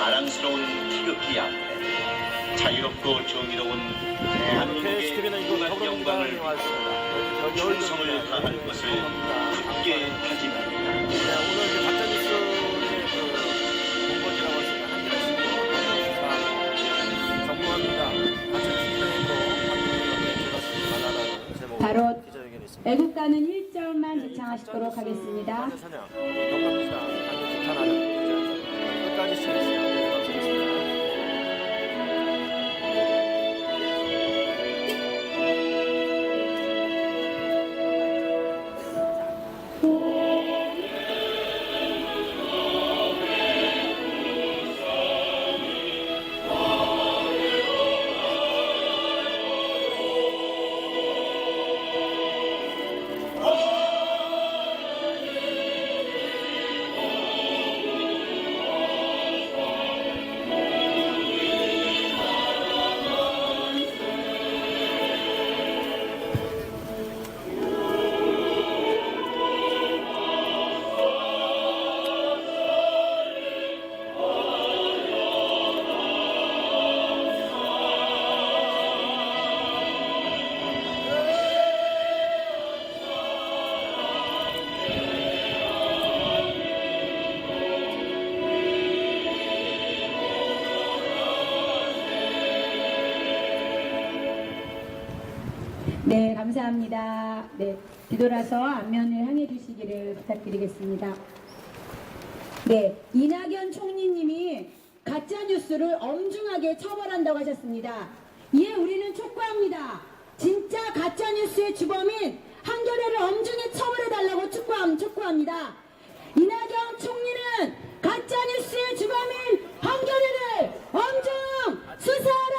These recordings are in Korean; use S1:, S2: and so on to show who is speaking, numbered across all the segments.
S1: 자랑스러운 태극기 앞에 자유롭고 정의로운 대한민국의 무한 영광을 충성을 다할 것을 굳게 다짐합니다.
S2: 오늘 이제 가짜뉴스의 본거지라고 했습니다. 한겨레신문 정부합니다. 가짜뉴스도 한국에 제목
S3: 바로
S2: 기자회견이 있습니다.
S3: 애국가는 1절만 지창하시도록 하겠습니다.
S2: 사냥 경감입니다. 한국 비판하는 기자회견 끝까지 시청해주시면 감사하겠습니다.
S3: 네, 감사합니다. 네, 뒤돌아서 앞면을 향해 주시기를 부탁드리겠습니다. 네, 이낙연 총리님이 가짜뉴스를 엄중하게 처벌한다고 하셨습니다. 이에 우리는 촉구합니다. 진짜 가짜뉴스의 주범인 한겨레를 엄중히 처벌해달라고 촉구합니다. 이낙연 총리는 가짜뉴스의 주범인 한겨레를 엄중 수사하라!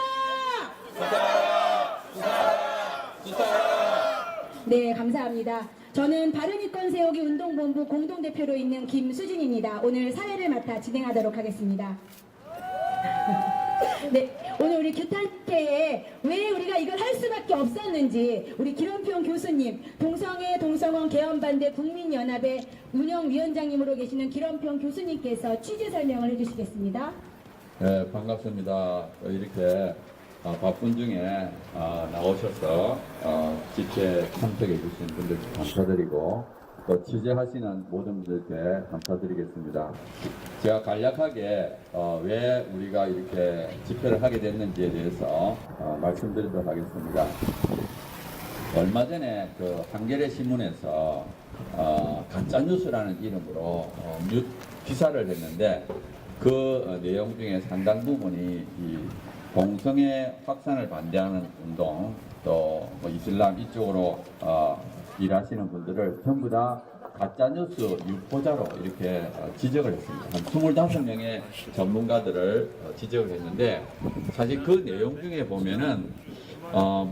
S3: 네, 감사합니다. 저는 바른이권 세우기 운동본부 공동대표로 있는 김수진입니다. 오늘 사회를 맡아 진행하도록 하겠습니다. 네, 오늘 우리 규탄태에 왜 우리가 이걸 할 수밖에 없었는지 우리 기론평 교수님, 동성애 동성원 개헌반대 국민연합의 운영위원장님으로 계시는 기론평 교수님께서 취재 설명을 해주시겠습니다.
S4: 네, 반갑습니다. 이렇게 바쁜 중에 나오셔서 집회 참석해 주신 분들 감사드리고 또 취재하시는 모든 분들께 감사드리겠습니다. 제가 간략하게 왜 우리가 이렇게 집회를 하게 됐는지에 대해서 말씀드리도록 하겠습니다. 얼마 전에 그 한겨레 신문에서 가짜뉴스라는 이름으로 기사를 했는데 그 내용 중에 상당 부분이 이 동성애 확산을 반대하는 운동, 또 뭐 이슬람 이쪽으로 일하시는 분들을 전부 다 가짜뉴스 유포자로 이렇게 지적을 했습니다. 한 25명의 전문가들을 지적을 했는데 사실 그 내용 중에 보면은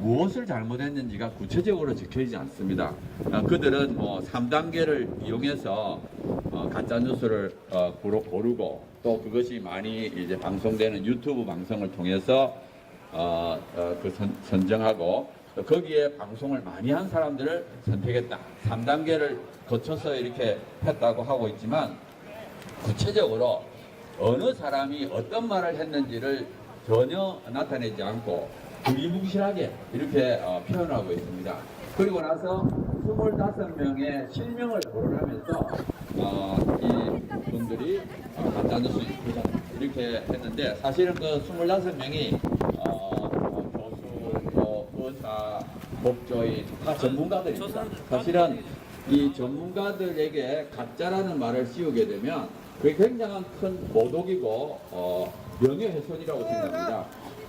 S4: 무엇을 잘못했는지가 구체적으로 적혀있지 않습니다. 그들은 뭐 3단계를 이용해서 가짜뉴스를 고르고 또 그것이 많이 이제 방송되는 유튜브 방송을 통해서 선정하고 거기에 방송을 많이 한 사람들을 선택했다. 3단계를 거쳐서 이렇게 했다고 하고 있지만 구체적으로 어느 사람이 어떤 말을 했는지를 전혀 나타내지 않고 두리뭉실하게 이렇게 표현하고 있습니다. 그리고 나서 25명의 실명을 거론하면서 이 분들이 가짜뉴스 유포자 이렇게 했는데 사실은 그 25명이 교수, 의사, 목조인 다 전문가들입니다. 사실은 이 전문가들에게 가짜라는 말을 씌우게 되면 그게 굉장한 큰 모독이고 명예훼손이라고 생각합니다.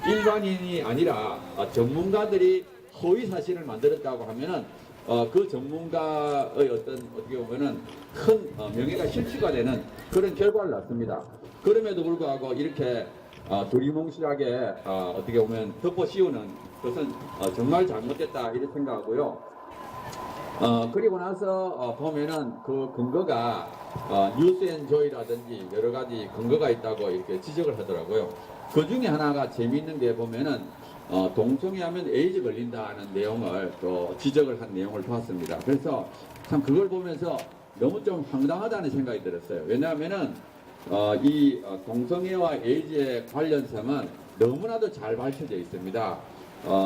S4: 일반인이 아니라 전문가들이 허위 사실을 만들었다고 하면은 그 전문가의 어떻게 보면은 큰 명예가 실추가 되는 그런 결과를 낳습니다. 그럼에도 불구하고 이렇게 두리뭉실하게 어떻게 보면 덮어 씌우는 것은 정말 잘못됐다 이렇게 생각하고요. 그리고 나서 보면은 그 근거가 뉴스앤조이라든지 여러 가지 근거가 있다고 이렇게 지적을 하더라고요. 그 중에 하나가 재미있는 게 보면은 동성애하면 에이즈 걸린다는 내용을 또 지적을 한 내용을 봤습니다. 그래서 참 그걸 보면서 너무 좀 황당하다는 생각이 들었어요. 왜냐하면은 이 동성애와 에이즈의 관련성은 너무나도 잘 밝혀져 있습니다.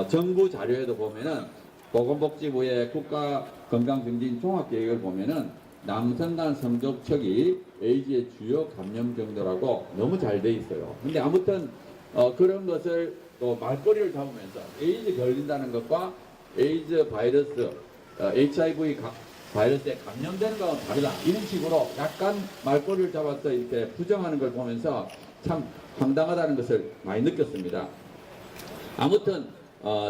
S4: 정부 자료에도 보면은 보건복지부의 국가건강증진 종합계획을 보면은 남성 간 성접촉이 에이즈의 주요 감염 정도라고 너무 잘 돼 있어요. 근데 아무튼 그런 것을 또 말꼬리를 잡으면서 에이즈 걸린다는 것과 에이즈 바이러스, HIV 바이러스에 감염되는 것과 다르다. 이런 식으로 약간 말꼬리를 잡아서 이렇게 부정하는 걸 보면서 참 황당하다는 것을 많이 느꼈습니다. 아무튼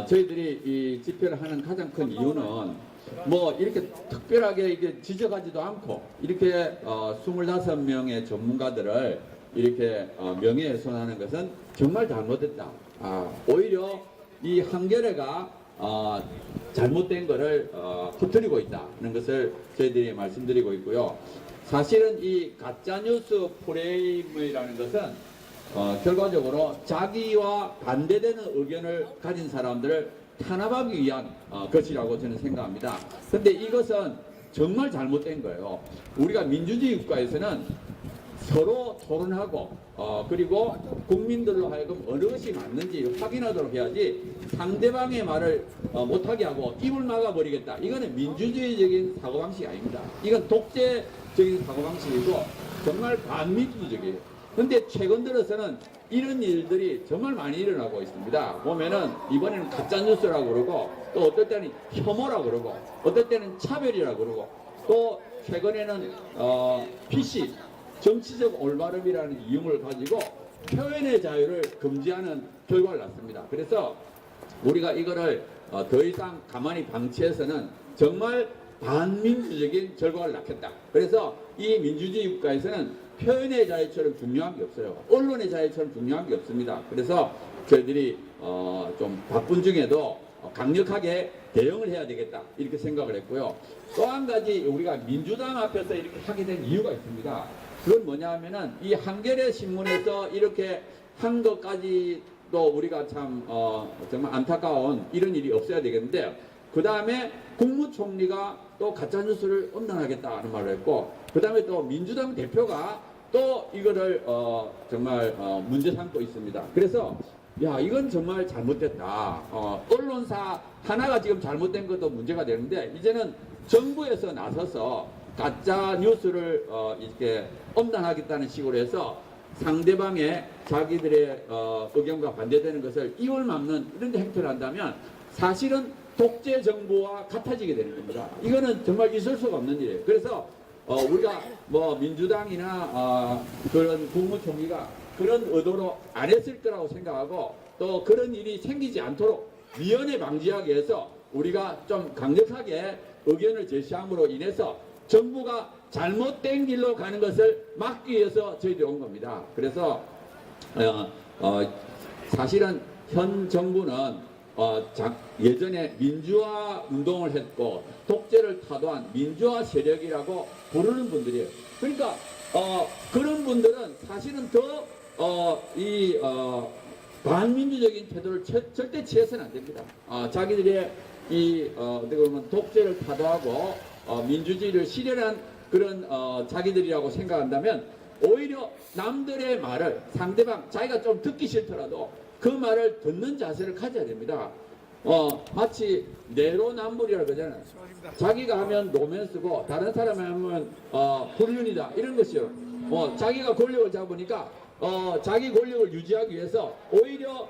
S4: 저희들이 이 집회를 하는 가장 큰 이유는 뭐 이렇게 특별하게 이게 지적하지도 않고 이렇게 25명의 전문가들을 이렇게 명예훼손하는 것은 정말 잘못됐다. 오히려 이 한겨레가 잘못된 것을 퍼뜨리고 있다는 것을 저희들이 말씀드리고 있고요. 사실은 이 가짜뉴스 프레임이라는 것은 결과적으로 자기와 반대되는 의견을 가진 사람들을 탄압하기 위한 것이라고 저는 생각합니다. 그런데 이것은 정말 잘못된 거예요. 우리가 민주주의 국가에서는 서로 토론하고 그리고 국민들로 하여금 어느 것이 맞는지 확인하도록 해야지 상대방의 말을 못하게 하고 입을 막아버리겠다. 이거는 민주주의적인 사고방식이 아닙니다. 이건 독재적인 사고방식이고 정말 반민주적이에요. 근데 최근 들어서는 이런 일들이 정말 많이 일어나고 있습니다. 보면은 이번에는 가짜뉴스라고 그러고 또 어떨 때는 혐오라고 그러고 어떨 때는 차별이라고 그러고 또 최근에는 PC 정치적 올바름이라는 이유를 가지고 표현의 자유를 금지하는 결과를 낳습니다. 그래서 우리가 이거를 더 이상 가만히 방치해서는 정말 반민주적인 결과를 낳겠다. 그래서 이 민주주의 국가에서는 표현의 자유처럼 중요한 게 없어요. 언론의 자유처럼 중요한 게 없습니다. 그래서 저희들이 좀 바쁜 중에도 강력하게 대응을 해야 되겠다 이렇게 생각을 했고요. 또 한 가지 우리가 민주당 앞에서 이렇게 하게 된 이유가 있습니다. 그건 뭐냐 하면은 이 한겨레 신문에서 이렇게 한 것까지도 우리가 참 정말 안타까운 이런 일이 없어야 되겠는데 그 다음에 국무총리가 또 가짜뉴스를 엄단하겠다는 말을 했고 그 다음에 또 민주당 대표가 또 이거를 정말 문제 삼고 있습니다. 그래서 야 이건 정말 잘못됐다. 언론사 하나가 지금 잘못된 것도 문제가 되는데 이제는 정부에서 나서서 가짜 뉴스를 이렇게 엄단하겠다는 식으로 해서 상대방의 자기들의 의견과 반대되는 것을 이걸 막는 이런 행태를 한다면 사실은 독재 정부와 같아지게 되는 겁니다. 이거는 정말 있을 수가 없는 일이에요. 그래서 우리가 뭐 민주당이나 그런 국무총리가 그런 의도로 안 했을 거라고 생각하고 또 그런 일이 생기지 않도록 미연에 방지하기 위해서 우리가 좀 강력하게 의견을 제시함으로 인해서 정부가 잘못된 길로 가는 것을 막기 위해서 저희들이 온 겁니다. 그래서 사실은 현 정부는 예전에 민주화 운동을 했고 독재를 타도한 민주화 세력이라고 부르는 분들이에요. 그러니까 그런 분들은 사실은 더 반민주적인 태도를 절대 취해서는 안 됩니다. 자기들의 어떻게 보면 독재를 타도하고 민주주의를 실현한 그런 자기들이라고 생각한다면 오히려 남들의 말을 상대방 자기가 좀 듣기 싫더라도 그 말을 듣는 자세를 가져야 됩니다. 마치 내로남불이라고 그러잖아요. 자기가 하면 노면스고 다른 사람이 하면 불륜이다 이런 것이요. 자기가 권력을 잡으니까 자기 권력을 유지하기 위해서 오히려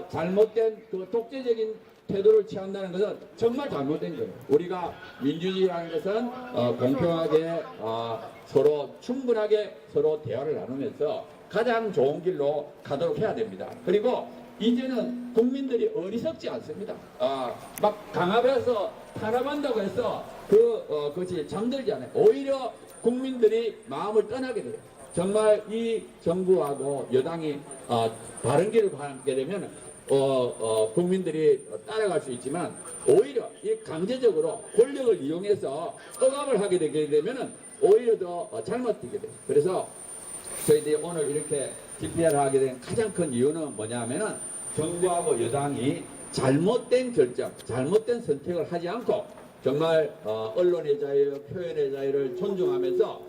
S4: 잘못된 그 독재적인 태도를 취한다는 것은 정말 잘못된 거예요. 우리가 민주주의라는 것은 공평하게 서로 충분하게 서로 대화를 나누면서 가장 좋은 길로 가도록 해야 됩니다. 그리고 이제는 국민들이 어리석지 않습니다. 막 강압해서 탄압한다고 해서 그것이 잠들지 않아요. 오히려 국민들이 마음을 떠나게 돼요. 정말 이 정부하고 여당이 바른 길을 가게 되면 국민들이 따라갈 수 있지만 오히려 이 강제적으로 권력을 이용해서 억압을 하게 되게 되면은 오히려 더 잘못되게 돼요. 그래서 저희들이 오늘 이렇게 집회를 하게 된 가장 큰 이유는 뭐냐면은 정부하고 여당이 잘못된 결정, 잘못된 선택을 하지 않고 정말 언론의 자유, 표현의 자유를 존중하면서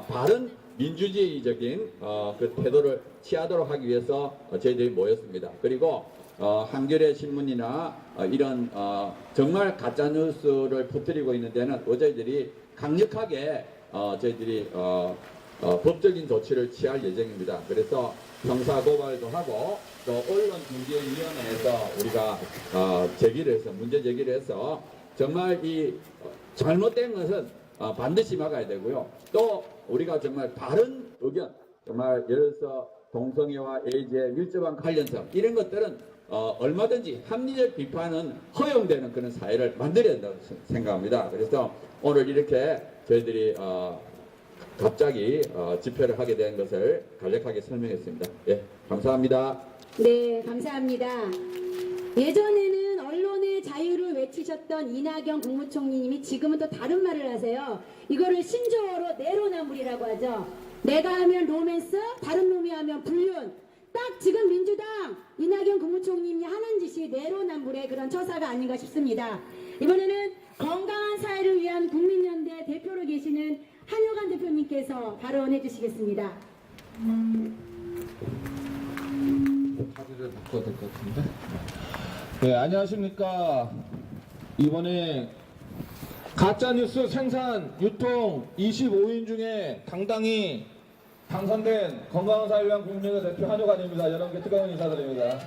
S4: 바른 민주주의적인 그 태도를 취하도록 하기 위해서 저희들이 모였습니다. 그리고 한겨레 신문이나 이런 정말 가짜 뉴스를 퍼뜨리고 있는 데는 저희들이 강력하게 저희들이 법적인 조치를 취할 예정입니다. 그래서 형사 고발도 하고 또 언론중재위원회에서 우리가 제기를 해서 문제 제기를 해서 정말 이 잘못된 것은 반드시 막아야 되고요. 또 우리가 정말 바른 의견, 정말 예를 들어서 동성애와 에이즈의 밀접한 관련성 이런 것들은 얼마든지 합리적 비판은 허용되는 그런 사회를 만들어야 된다고 생각합니다. 그래서 오늘 이렇게 저희들이 갑자기 집회를 하게 된 것을 간략하게 설명했습니다. 예, 감사합니다.
S3: 네, 감사합니다. 예전에는 언론의 자유를 외치셨던 이낙연 국무총리님이 지금은 또 다른 말을 하세요. 이거를 신조어로 내로남불이라고 하죠. 내가 하면 로맨스, 다른 놈이 하면 불륜. 딱 지금 민주당 이낙연 국무총리님이 하는 짓이 내로남불의 그런 처사가 아닌가 싶습니다. 이번에는 건강한 사회를 위한 국민연대 대표로 계시는 한효관 대표님께서 발언해 주시겠습니다.
S5: 자리를 바꿔야 될 것 같은데. 네, 안녕하십니까. 이번에 가짜뉴스 생산, 유통 25인 중에 당당히 당선된 건강한 사회를 위한 국민연대 대표 한효관입니다. 여러분께 뜨거운 인사드립니다.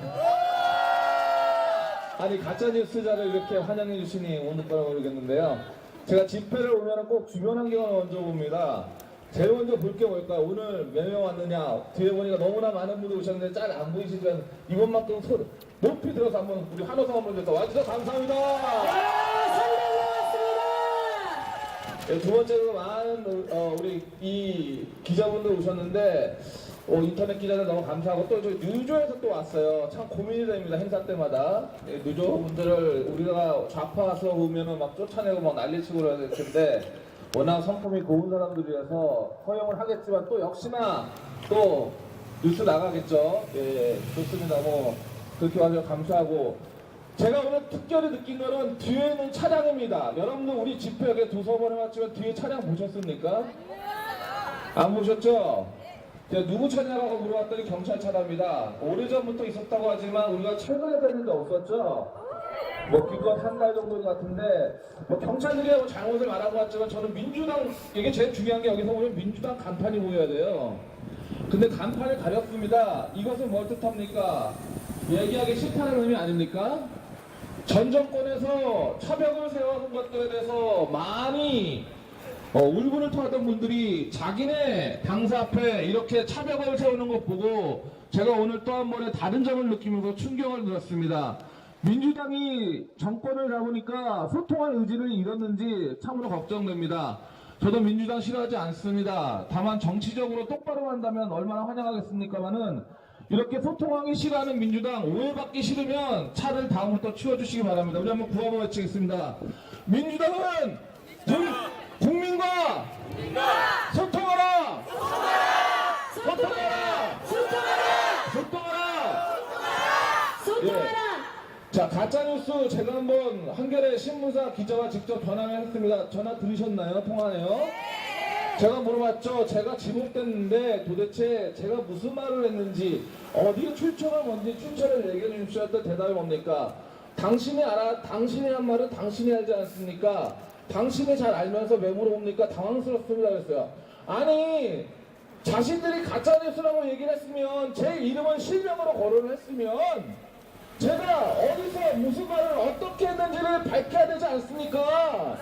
S5: 아니, 가짜뉴스자를 이렇게 환영해 주시니 오늘 거라 모르겠는데요. 제가 집회를 오면 꼭 주변 환경을 먼저 봅니다. 제일 먼저 볼 게 뭘까요? 오늘 몇 명 왔느냐? 뒤에 보니까 너무나 많은 분들 오셨는데 잘 안 보이시지만 이번만큼 소리 높이 들어서 한번 우리 한호성 한번 해서 와주셔서 감사합니다. 네, 두 번째로 많은 우리 이 기자분들 오셨는데 인터넷 기자들 너무 감사하고 또 저희 뉴조에서 또 왔어요. 참 고민이 됩니다. 행사 때마다 뉴조분들을 우리가 좌파서 보면은 막 쫓아내고 막 난리치고 그래야 될 텐데 워낙 성품이 고운 사람들이라서 허용을 하겠지만 또 역시나 또 뉴스 나가겠죠. 예, 좋습니다. 뭐 그렇게 와서 감사하고 제가 오늘 특별히 느낀 거는 뒤에는 차량입니다. 여러분들 우리 집회에 두서 번 해왔지만 뒤에 차량 보셨습니까? 안 보셨죠? 제가 누구 차냐라고 물어봤더니 경찰 차량입니다. 오래전부터 있었다고 하지만 우리가 최근에 뵀는데 없었죠? 뭐 기껏 한 달 정도 같은데 뭐 경찰들이 뭐 잘못을 말한 것 같지만 저는 민주당 이게 제일 중요한 게 여기서 보면 민주당 간판이 보여야 돼요. 근데 간판을 가렸습니다. 이것은 뭘 뜻합니까? 얘기하기 싫다는 의미 아닙니까? 전 정권에서 차벽을 세워놓은 것들에 대해서 많이 울분을 토하던 분들이 자기네 당사 앞에 이렇게 차벽을 세우는 것 보고 제가 오늘 또 한 번에 다른 점을 느끼면서 충격을 들었습니다. 민주당이 정권을 잡으니까 소통할 의지를 잃었는지 참으로 걱정됩니다. 저도 민주당 싫어하지 않습니다. 다만 정치적으로 똑바로 한다면 얼마나 환영하겠습니까마는 이렇게 소통하기 싫어하는 민주당 오해받기 싫으면 차를 다음부터 치워주시기 바랍니다. 우리 한번 구호한번 외치겠습니다. 민주당은 국민과 소통하라! 소통하라!
S3: 소통하라!
S5: 자, 가짜뉴스 제가 한번 한겨레 신문사 기자와 직접 전화를 했습니다. 전화 들으셨나요? 통화네요? 제가 물어봤죠. 제가 지목됐는데 도대체 제가 무슨 말을 했는지 어디에 출처가 뭔지 출처를 얘기해 주십시오 했던 대답이 뭡니까? 당신이 한 말은 당신이 알지 않습니까? 당신이 잘 알면서 왜 물어봅니까? 당황스럽습니다 그랬어요. 아니 자신들이 가짜뉴스라고 얘기를 했으면 제 이름은 실명으로 거론을 했으면 제가 어디서 무슨 말을 어떻게 했는지를 밝혀야 되지 않습니까?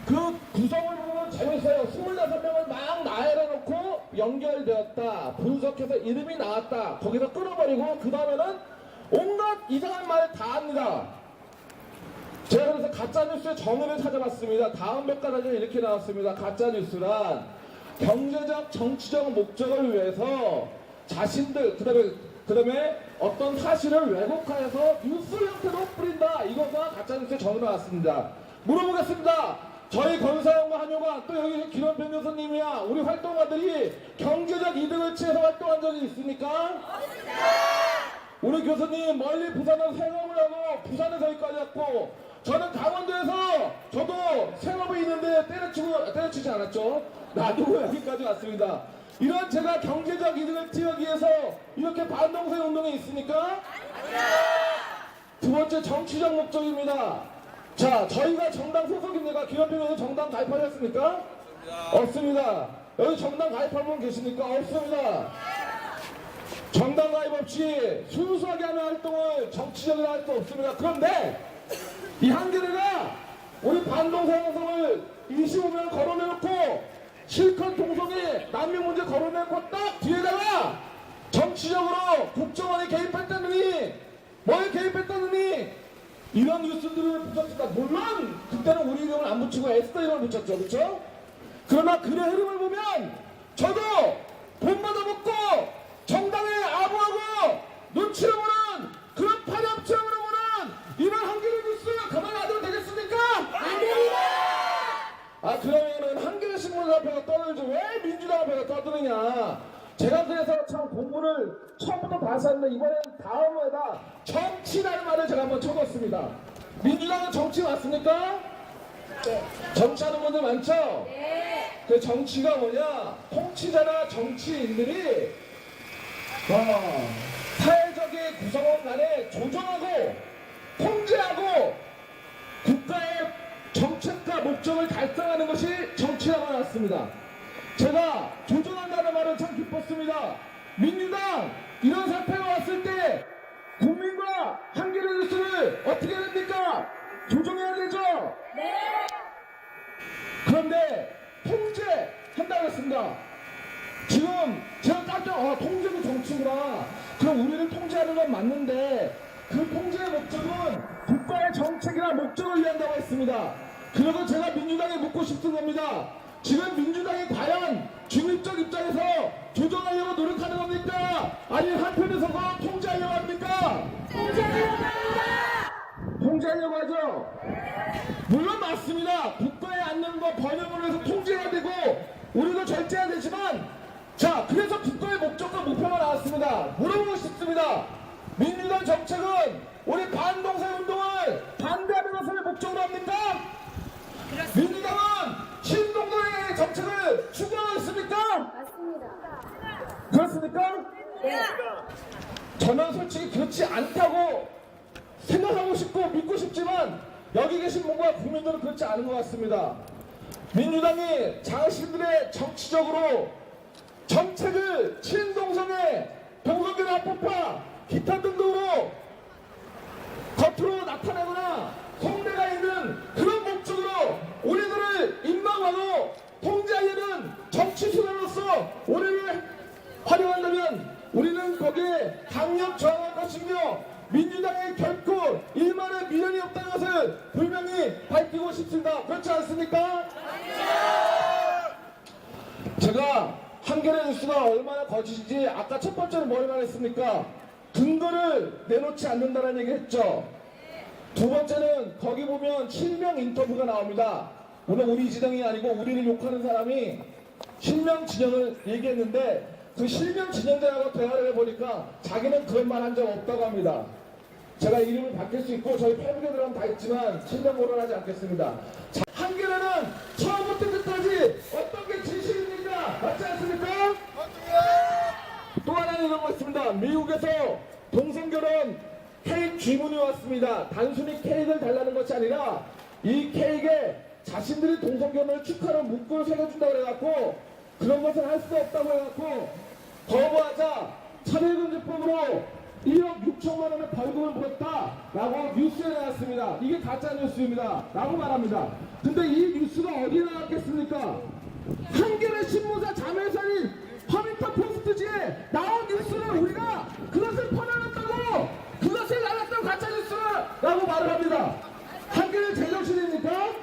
S5: 그 구성을 보면 재밌어요. 25명을 막 나열해놓고 연결되었다, 분석해서 이름이 나왔다, 거기서 끊어버리고 그 다음에는 온갖 이상한 말을 다 합니다. 제가 그래서 가짜뉴스의 정의를 찾아봤습니다. 다음 몇 가지가 이렇게 나왔습니다. 가짜뉴스란 경제적, 정치적 목적을 위해서 자신들, 그 다음에 어떤 사실을 왜곡하여서 뉴스 형태로 뿌린다. 이거가 가짜뉴스의 정의로 나왔습니다. 물어보겠습니다. 저희 권사영과 한효관, 또 여기 김원평 교수님이야, 우리 활동가들이 경제적 이득을 취해서 활동한 적이 있습니까? 없습니다. 우리 교수님 멀리 부산에서 생업을 하고 부산에서 여기까지 왔고, 저는 강원도에서 저도 생업이 있는데 때려치지 않았죠. 놔두고 여기까지 왔습니다. 이런 제가 경제적 이득을 취하기 위해서 이렇게 반동세 운동에 있습니까? 아니요. 두 번째 정치적 목적입니다. 자, 저희가 정당 소속입니까? 김원평 정당 가입하셨습니까? 없습니다. 여기 정당 가입한 분 계십니까? 없습니다. 정당 가입 없이 순수하게 하는 활동을 정치적으로 할 수 없습니다. 그런데 이 한겨레가 우리 반동세 운동을 25명 거론해놓고 실컷 동성애 난민 문제 거론해놓고 딱 뒤에다가 정치적으로 국정원에 개입했다느니 뭐에 개입했다느니 이런 뉴스들을 붙였습니다. 물론 그때는 우리 이름을 안 붙이고 에스더 이름을 붙였죠. 그렇죠? 그러나 글의 흐름을 보면 저도 돈 받아먹고 정당에 아부하고 눈치를 보는 그런 파렴치형으로 보는 이런 한겨레 뉴스 가만히 놔둬도 되겠습니까? 안 됩니다! 그러면은 한겨레 신문 앞에서 떠들지 왜 민주당 앞에서 떠드느냐. 제가 그래서 참 공부를 처음부터 다시 했는데 이번엔 다음에다 정치라는 말을 제가 한번 쳐뒀습니다. 민주당은 정치 맞습니까? 네. 정치하는 분들 많죠? 네. 그 정치가 뭐냐? 통치자나 정치인들이 사회적인 구성원 간에 조정하고 통제하고 국가의 정책과 목적을 달성하는 것이 정치라고 나왔습니다. 제가 조정한다는 말은 참 기뻤습니다. 민주당 이런 사태가 왔을 때 국민과 한겨레 뉴스를 어떻게 해야 됩니까? 조정해야 되죠? 네. 그런데 통제한다고 했습니다. 지금 제가 깜짝 통제도 정치구나. 그럼 우리를 통제하는 건 맞는데 그 통제의 목적은 국가의 정책이나 목적을 위한다고 했습니다. 그래서 제가 민주당에 묻고 싶은 겁니다. 지금 민주당이 과연 중립적 입장에서 조정하려고 노력하는 겁니까? 아니면 한편에 서서 통제하려고 합니까? 통제하려고 합니다. 통제하려고 하죠? 물론 맞습니다. 국가의 안녕과 번영을 위해서 통제해야 되고 우리도 절제해야 되지만, 자, 그래서 국가의 목적과 목표가 나왔습니다. 물어보고 싶습니다. 민주당 정책은 우리 반동세 운동을 반대하는 것을 목적으로 합니까? 그렇습니다. 민주당은 신동동의 정책을 추구하고 있습니까?
S6: 맞습니다.
S5: 그렇습니까?
S6: 네.
S5: 저는 솔직히 그렇지 않다고 생각하고 싶고 믿고 싶지만 여기 계신 분과 국민들은 그렇지 않은 것 같습니다. 민주당이 자신들의 정치적으로 정책을 친동성애, 동성애 합법화, 기타 등등으로 겉으로 나타내거나 성대가 있는 그런 목적으로 우리들을 임망하고 통제하려는 정치 수단으로서 우리를 활용한다면 우리는 거기에 강력 저항할 것이며 민주당에 결코 일만의 미련이 없다는 것을 분명히 밝히고 싶습니다. 그렇지 않습니까? 제가 한겨레 뉴스가 얼마나 거짓인지 아까 첫 번째로 뭘 말했습니까? 근거를 내놓지 않는다는 얘기 했죠. 두 번째는 거기 보면 실명 인터뷰가 나옵니다. 물론 우리 진영이 아니고 우리를 욕하는 사람이 실명 진영을 얘기했는데 그 실명 진영자하고 대화를 해보니까 자기는 그런 말 한 적 없다고 합니다. 제가 이름을 바뀔 수 있고 저희 패밀리들은 다 있지만 실명 거론하지 않겠습니다. 자, 한겨레는 처음부터 끝까지 어떤 게 진실입니까? 맞지 않습니까? 또 하나는 이런 거 있습니다. 미국에서 동성결혼 케이크 주문이 왔습니다. 단순히 케이크를 달라는 것이 아니라 이 케이크에 자신들이 동성결혼을 축하하는 문구를 새겨준다고 해갖고 그런 것을 할 수 없다고 해갖고 거부하자 차별금지법으로 1억 6천만 원의 벌금을 물었다라고 뉴스에 나왔습니다. 이게 가짜 뉴스입니다. 라고 말합니다. 근데 이 뉴스가 어디에 나왔겠습니까? 한겨레 신문사 자매사인 허밍턴 포스트지에 나온 뉴스를 우리가 그것을 퍼나갔다고, 그것을 나갔다고 가짜 뉴스라고 말을 합니다. 한겨레 제정신입니까?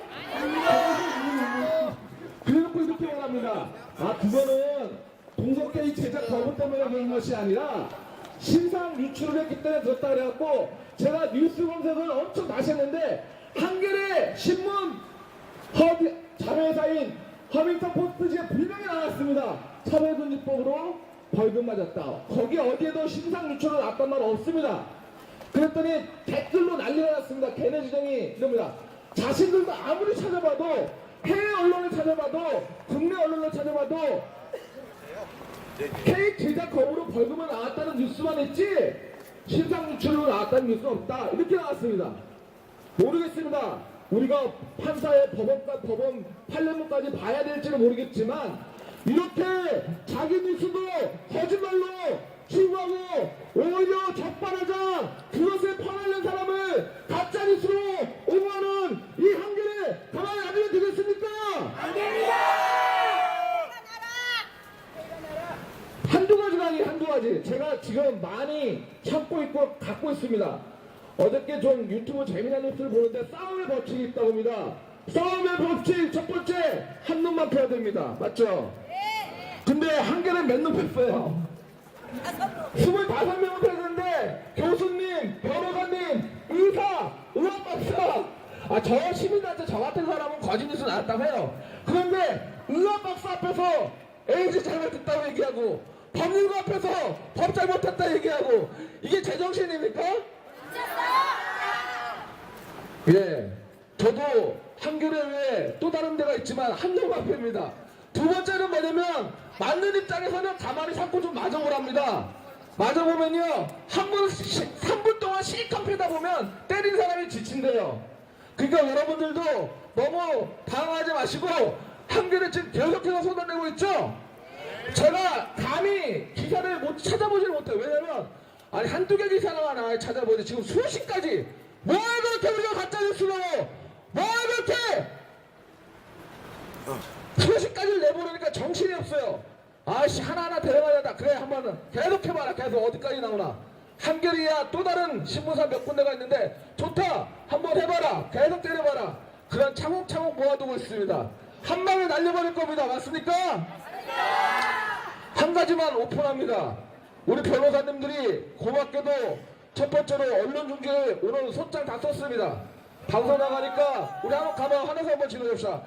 S5: 그래놓고 이렇게 말합니다. 그거는 동성게이 제작 거부 때문에 그런 것이 아니라 신상 유출을 했기 때문에 그렇다 그래갖고, 제가 뉴스 검색을 엄청 다시 했는데 한겨레 신문 자회사인 허밍턴 포스트지에 분명히 나왔습니다. 사회금지법으로 벌금 맞았다. 거기 어디에도 신상 유출은 났단 말 없습니다. 그랬더니 댓글로 난리가 났습니다. 걔네 주장이 이럽니다. 자신들도 아무리 찾아봐도, 해외 언론을 찾아봐도, 국내 언론을 찾아봐도 케이크 제작 거부로 벌금을 나왔다는 뉴스만 했지 신상 유출로 나왔다는 뉴스는 없다. 이렇게 나왔습니다. 모르겠습니다. 우리가 판사의 법원 판례문까지 봐야 될지는 모르겠지만, 이렇게 자기 뉴스도 거짓말로 추구하고 오히려 적발하자 그것을 퍼내는 사람을 가짜 뉴스로 옹호하는 이 한겨레 가만히 놔두면 되겠습니까? 한두 가지가 아니에요. 한두 가지. 제가 지금 많이 참고 있고 갖고 있습니다. 어저께 좀 유튜브 재미난 뉴스를 보는데 싸움의 법칙이 있다고 합니다. 싸움의 법칙 첫 번째, 한 놈만 패야 됩니다. 맞죠? 근데 한겨레는 몇 놈 뺐어요? 25명을 패는데 교수님, 변호사님, 의사, 의학박사, 저 시민한테 저 같은 사람은 거짓 뉴스 나왔다고 해요. 그런데 의학박사 앞에서 에이즈 잘못했다고 얘기하고, 법률가 앞에서 법 잘못했다 얘기하고, 이게 제정신입니까? 예, 저도 한겨레 외에 또 다른 데가 있지만 한 놈만 팹니다. 두 번째는 뭐냐면, 맞는 입장에서는 가만히 삼고 좀 맞아보랍니다. 맞아보면요, 3분 동안 실컷 패다 보면 때린 사람이 지친대요. 그러니까 여러분들도 너무 당황하지 마시고, 한겨레 지금 계속해서 쏟아내고 있죠? 제가 감히 기사를 찾아보지를 못해요. 왜냐면 한두 개 기사나 하나 찾아보는데 지금 수십 가지, 뭘 그렇게 우리가 가짜뉴스로 뭘 그렇게 수십 가지를 내보내니까 정신이 없어요. 하나하나 데려가야 된다. 그래, 한번 계속 해봐라. 계속 어디까지 나오나. 한겨레야 또 다른 신문사 몇 군데가 있는데 좋다, 한번 해봐라, 계속 때려봐라. 그런 차곡차곡 모아두고 있습니다. 한 방에 날려버릴 겁니다. 맞습니까? 한 가지만 오픈합니다. 우리 변호사님들이 고맙게도 첫 번째로 언론중재 오늘 소장 다 썼습니다. 방송 나가니까 우리 한번 가면 하나서 한번 지내줍시다.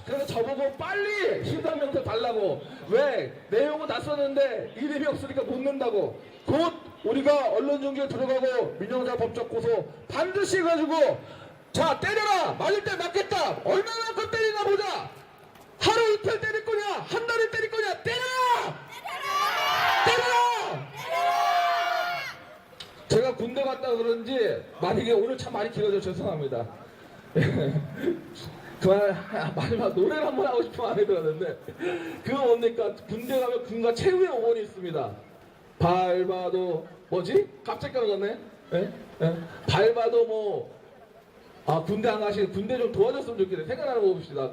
S5: 그래서 저보고 빨리 심사명세 달라고. 왜? 내용은 다 썼는데 이름이 없으니까 못 낸다고. 곧 우리가 언론중재 들어가고 민영사 법적 고소 반드시 해가지고, 자, 때려라! 맞을 때 맞겠다! 얼마만큼 때리나 보자! 하루 이틀 때릴 거냐? 한 달을 때릴 거냐? 때려라! 때려라! 제가 군대 갔다 그런지 이게 오늘 참 많이 길어져 죄송합니다. 마지막 노래를 한번 하고 싶으면 안 해드렸는데, 그거 뭡니까? 군대 가면 군가 최후의 5번이 있습니다. 밟아도 뭐지? 갑자기 까먹었네. 예? 예? 밟아도 군대 안 가시는, 군대 좀 도와줬으면 좋겠네. 생각나는 거 봅시다.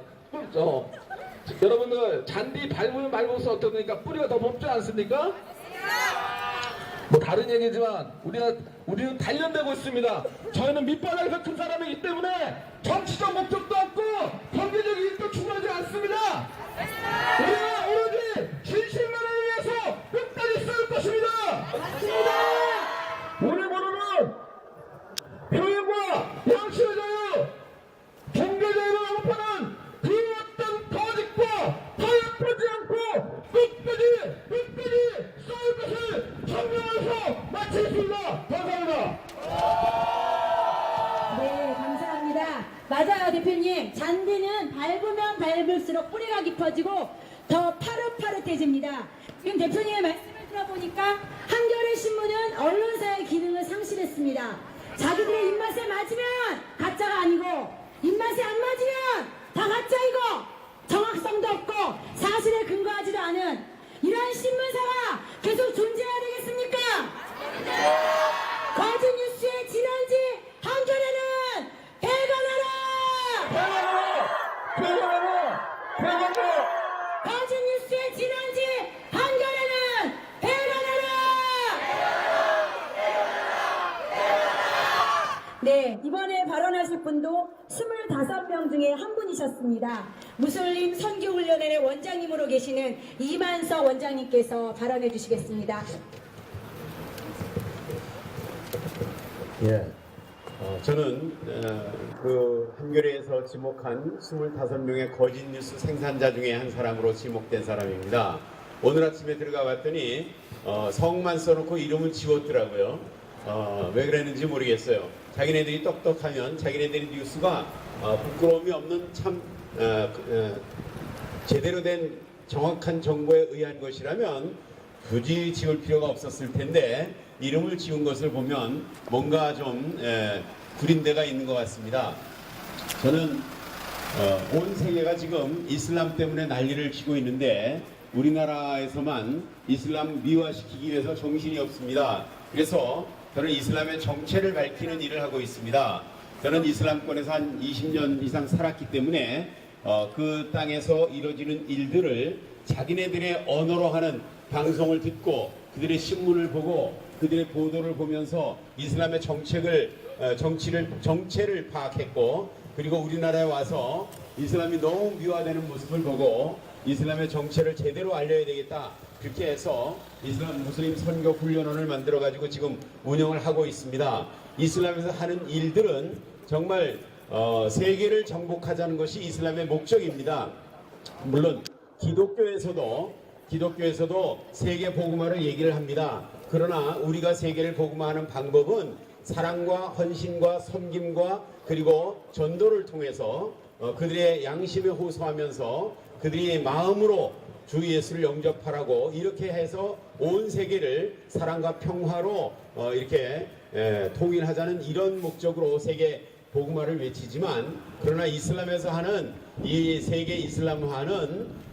S5: 여러분들 잔디 밟으면 밟을수 어떻습니까? 뿌리가 더 뽑지 않습니까? 다른 얘기지만 우리는 단련되고 있습니다. 저희는 밑바닥에서 큰 사람이기 때문에 정치적 목적도 없고 경제적 이익도 추구하지 않습니다. 우리는 오로지 진실만을 위해서 끝까지 싸울 것입니다. 오늘부로는 평일과 양심의 자유, 종교 자유를 언급하는 그 어떤 거짓과 타협하지 않고 끝까지 싸울 것을 청명해서 마치겠습니다. 감사합니다.
S3: 네, 감사합니다. 맞아요, 대표님. 잔디는 밟으면 밟을수록 뿌리가 깊어지고 더 파릇파릇해집니다. 지금 대표님의 말씀을 들어보니까 한겨레 신문은 언론사의 기능을 상실했습니다. 자기들의 입맛에 맞으면 가짜가 아니고, 입맛에 안 맞으면 다 가짜이고, 정확성도 없고 사실에 근거하지도 않은 이러한 신문사가 계속 존재해야 되겠습니까? 거짓 뉴스의 진원지 한겨레는 대관하라!
S5: 대관하라!
S3: 여러분도 25명 중에 한 분이셨습니다. 무슬림 선교훈련원의 원장님으로 계시는 이만서 원장님께서 발언해 주시겠습니다.
S6: 예, 저는 그 한겨레에서 지목한 25명의 거짓 뉴스 생산자 중에 한 사람으로 지목된 사람입니다. 오늘 아침에 들어가 봤더니 성만 써놓고 이름을 지웠더라고요. 왜 그랬는지 모르겠어요. 자기네들이 똑똑하면 자기네들이 뉴스가 부끄러움이 없는 참 제대로 된 정확한 정보에 의한 것이라면 굳이 지울 필요가 없었을 텐데 이름을 지운 것을 보면 뭔가 좀 구린 데가 있는 것 같습니다. 저는 온 세계가 지금 이슬람 때문에 난리를 치고 있는데 우리나라에서만 이슬람 미화시키기 위해서 정신이 없습니다. 그래서 저는 이슬람의 정체를 밝히는 일을 하고 있습니다. 저는 이슬람권에서 한 20년 이상 살았기 때문에 그 땅에서 이루어지는 일들을 자기네들의 언어로 하는 방송을 듣고 그들의 신문을 보고 그들의 보도를 보면서 이슬람의 정체를 파악했고, 그리고 우리나라에 와서 이슬람이 너무 미화되는 모습을 보고 이슬람의 정체를 제대로 알려야 되겠다, 그렇게 해서 이슬람 무슬림 선교 훈련원을 만들어 가지고 지금 운영을 하고 있습니다. 이슬람에서 하는 일들은 정말 세계를 정복하자는 것이 이슬람의 목적입니다. 물론 기독교에서도 세계 복음화를 얘기를 합니다. 그러나 우리가 세계를 복음화하는 방법은 사랑과 헌신과 섬김과 그리고 전도를 통해서 그들의 양심에 호소하면서 그들이 마음으로 주 예수를 영접하라고, 이렇게 해서 온 세계를 사랑과 평화로 이렇게 통일하자는 이런 목적으로 세계 복음화를 외치지만, 그러나 이슬람에서 하는 이 세계 이슬람화는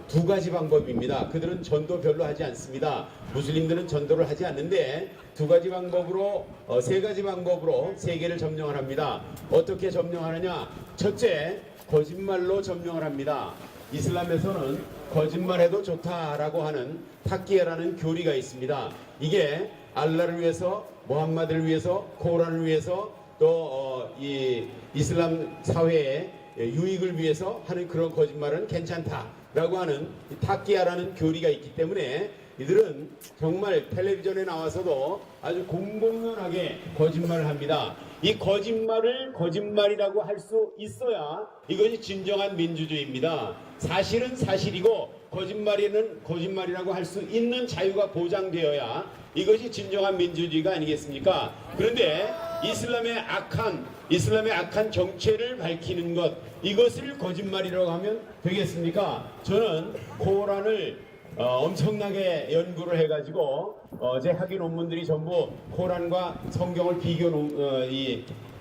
S6: 두 가지 방법입니다. 그들은 전도 별로 하지 않습니다. 무슬림들은 전도를 하지 않는데 두 가지 방법으로 세 가지 방법으로 세계를 점령을 합니다. 어떻게 점령하느냐? 첫째, 거짓말로 점령을 합니다. 이슬람에서는 거짓말해도 좋다라고 하는 타키야라는 교리가 있습니다. 이게 알라를 위해서, 무함마드를 위해서, 코란을 위해서, 또 이 이슬람 사회의 유익을 위해서 하는 그런 거짓말은 괜찮다라고 하는 타키야라는 교리가 있기 때문에 이들은 정말 텔레비전에 나와서도 아주 공공연하게 거짓말을 합니다. 이 거짓말을 거짓말이라고 할 수 있어야 이것이 진정한 민주주의입니다. 사실은 사실이고 거짓말이는 거짓말이라고 할 수 있는 자유가 보장되어야 이것이 진정한 민주주의가 아니겠습니까? 그런데 이슬람의 악한 정체를 밝히는 것, 이것을 거짓말이라고 하면 되겠습니까? 저는 코란을 엄청나게 연구를 해가지고 제 학위 논문들이 전부 코란과 성경을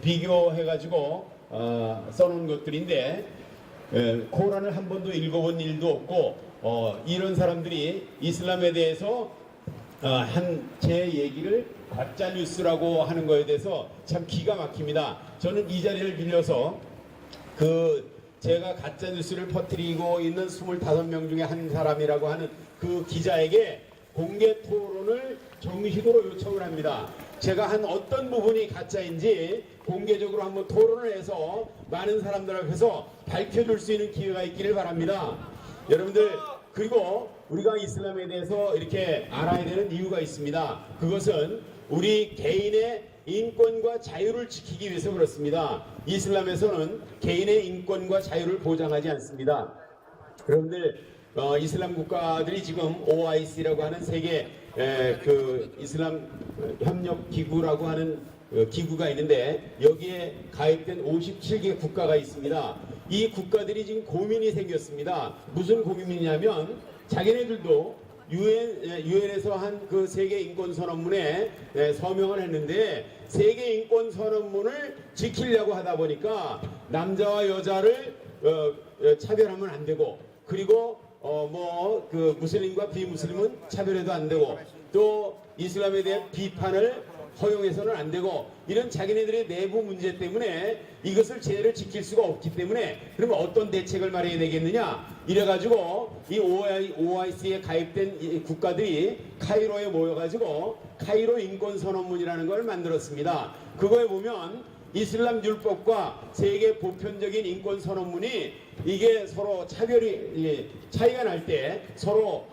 S6: 비교해가지고 써놓은 것들인데, 코란을 한 번도 읽어본 일도 없고 이런 사람들이 이슬람에 대해서 한 제 얘기를 가짜 뉴스라고 하는 거에 대해서 참 기가 막힙니다. 저는 이 자리를 빌려서 제가 가짜 뉴스를 퍼뜨리고 있는 25명 중에 한 사람이라고 하는 그 기자에게 공개 토론을 정식으로 요청을 합니다. 제가 한 어떤 부분이 가짜인지 공개적으로 한번 토론을 해서 많은 사람들 앞에서 밝혀줄 수 있는 기회가 있기를 바랍니다. 여러분들, 그리고 우리가 이슬람에 대해서 이렇게 알아야 되는 이유가 있습니다. 그것은 우리 개인의 인권과 자유를 지키기 위해서 그렇습니다. 이슬람에서는 개인의 인권과 자유를 보장하지 않습니다. 여러분들, 이슬람 국가들이 지금 OIC라고 하는 세계 그 이슬람 협력 기구라고 하는 기구가 있는데, 여기에 가입된 57개 국가가 있습니다. 이 국가들이 지금 고민이 생겼습니다. 무슨 고민이냐면, 자기네들도 유엔에서 한 그 세계 인권 선언문에 서명을 했는데, 세계 인권 선언문을 지키려고 하다 보니까 남자와 여자를 차별하면 안 되고, 그리고 그 무슬림과 비무슬림은 차별해도 안 되고, 또 이슬람에 대한 비판을 허용해서는 안 되고, 이런 자기네들의 내부 문제 때문에 이것을 제대로 지킬 수가 없기 때문에, 그러면 어떤 대책을 마련해야 되겠느냐, 이래가지고 이 OIC에 가입된 이 국가들이 카이로에 모여가지고 카이로 인권선언문이라는 걸 만들었습니다. 그거에 보면 이슬람 율법과 세계 보편적인 인권 선언문이 이게 서로 차이가 날 때 서로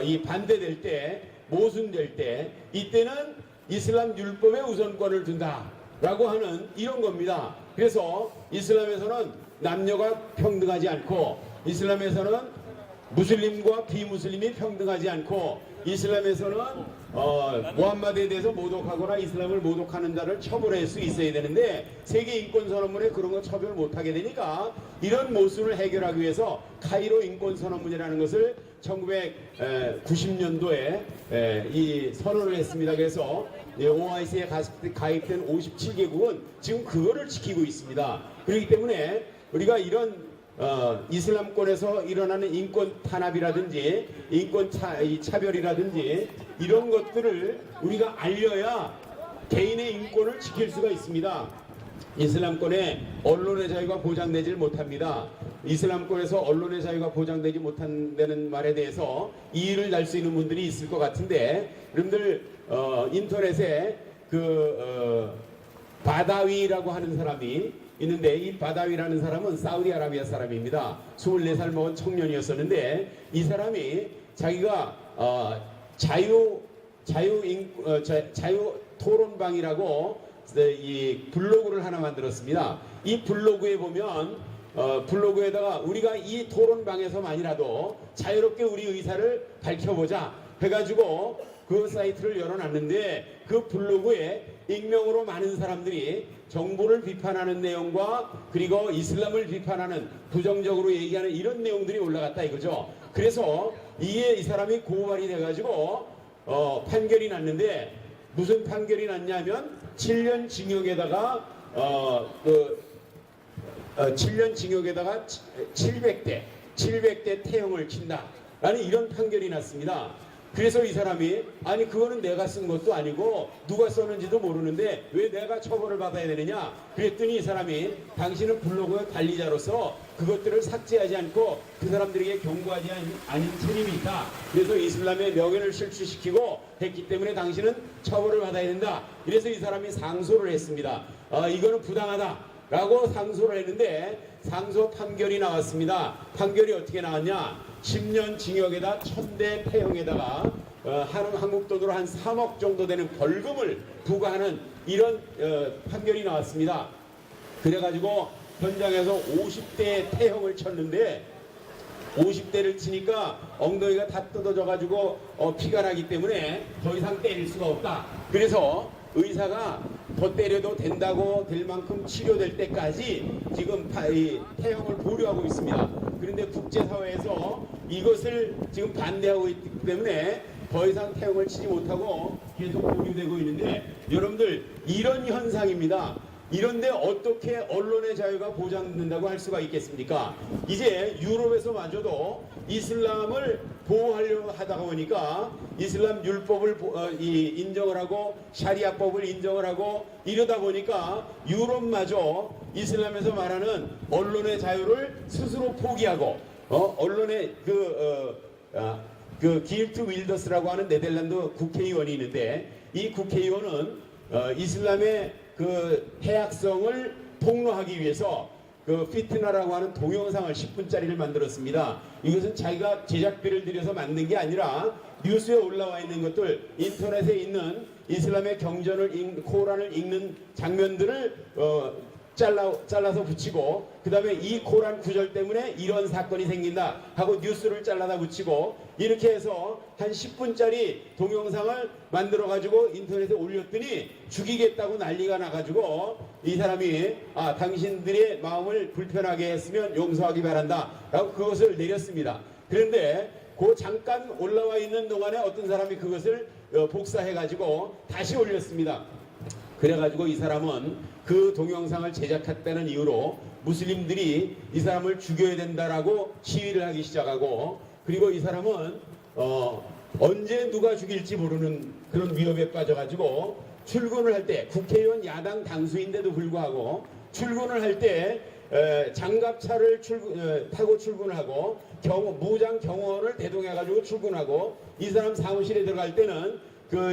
S6: 이 반대될 때 모순될 때 이때는 이슬람 율법에 우선권을 둔다라고 하는 이런 겁니다. 그래서 이슬람에서는 남녀가 평등하지 않고 이슬람에서는 무슬림과 비무슬림이 평등하지 않고 이슬람에서는 무함마드에 대해서 모독하거나 이슬람을 모독하는 자를 처벌할 수 있어야 되는데 세계인권선언문에 그런 거 처벌 못하게 되니까 이런 모순을 해결하기 위해서 카이로 인권선언문이라는 것을 1990년도에 이 선언을 했습니다. 그래서 OIC에 가입된 57개국은 지금 그거를 지키고 있습니다. 그렇기 때문에 우리가 이런 이슬람권에서 일어나는 인권 탄압이라든지 인권 차별이라든지 이런 것들을 우리가 알려야 개인의 인권을 지킬 수가 있습니다. 이슬람권에 언론의 자유가 보장되질 못합니다. 이슬람권에서 언론의 자유가 보장되지 못한다는 말에 대해서 이의를 날 수 있는 분들이 있을 것 같은데 여러분들 인터넷에 바다위라고 하는 사람이 있는데 이 바다위라는 사람은 사우디아라비아 사람입니다. 24살 먹은 청년이었었는데 이 사람이 자기가 자유 토론방이라고 이 블로그를 하나 만들었습니다. 이 블로그에 보면 블로그에다가 우리가 이 토론방에서만이라도 자유롭게 우리 의사를 밝혀보자 해가지고 그 사이트를 열어놨는데 그 블로그에 익명으로 많은 사람들이 정부를 비판하는 내용과 그리고 이슬람을 비판하는 부정적으로 얘기하는 이런 내용들이 올라갔다 이거죠. 그래서 이 사람이 고발이 돼가지고 판결이 났는데 무슨 판결이 났냐면 7년 징역에다가 7년 징역에다가 700대 태형을 친다라는 이런 판결이 났습니다. 그래서 이 사람이 아니 그거는 내가 쓴 것도 아니고 누가 썼는지도 모르는데 왜 내가 처벌을 받아야 되느냐 그랬더니 이 사람이 당신은 블로그의 관리자로서 그것들을 삭제하지 않고 그 사람들에게 경고하지 않은 책임이 있다. 그래서 이슬람의 명예를 실추시키고 했기 때문에 당신은 처벌을 받아야 된다. 그래서 이 사람이 상소를 했습니다. 이거는 부당하다라고 상소를 했는데 상소 판결이 나왔습니다. 판결이 어떻게 나왔냐 10년 징역에다 1000대 태형에다가 한국 돈으로 한 3억 정도 되는 벌금을 부과하는 이런 판결이 나왔습니다. 그래가지고 현장에서 50대 태형을 쳤는데 50대를 치니까 엉덩이가 다 뜯어져가지고 피가 나기 때문에 더 이상 때릴 수가 없다. 그래서 의사가 더 때려도 된다고 될 만큼 치료될 때까지 지금 이 태형을 보류하고 있습니다. 그런데 국제사회에서 이것을 지금 반대하고 있기 때문에 더 이상 태형을 치지 못하고 계속 보류되고 있는데 여러분들 이런 현상입니다. 이런데 어떻게 언론의 자유가 보장된다고 할 수가 있겠습니까? 이제 유럽에서마저도 이슬람을 보호하려고 하다가 보니까 이슬람 율법을 인정을 하고 샤리아법을 인정을 하고 이러다 보니까 유럽마저 이슬람에서 말하는 언론의 자유를 스스로 포기하고 언론의 기일트 윌더스라고 하는 네덜란드 국회의원이 있는데 이 국회의원은 이슬람의 해악성을 폭로하기 위해서 피트나라고 하는 동영상을 10분짜리를 만들었습니다. 이것은 자기가 제작비를 들여서 만든 게 아니라 뉴스에 올라와 있는 것들 인터넷에 있는 이슬람의 경전을 코란을 읽는 장면들을 잘라서 붙이고 그 다음에 이 코란 구절 때문에 이런 사건이 생긴다 하고 뉴스를 잘라다 붙이고 이렇게 해서 한 10분짜리 동영상을 만들어 가지고 인터넷에 올렸더니 죽이겠다고 난리가 나가지고 이 사람이 당신들의 마음을 불편하게 했으면 용서하기 바란다 라고 그것을 내렸습니다. 그런데 그 잠깐 올라와 있는 동안에 어떤 사람이 그것을 복사해 가지고 다시 올렸습니다. 그래가지고 이 사람은 그 동영상을 제작했다는 이유로 무슬림들이 이 사람을 죽여야 된다라고 시위를 하기 시작하고 그리고 이 사람은 언제 누가 죽일지 모르는 그런 위협에 빠져가지고 출근을 할 때 국회의원 야당 당수인데도 불구하고 출근을 할 때 장갑차를 타고 출근하고 무장 경호원을 대동해가지고 출근하고 이 사람 사무실에 들어갈 때는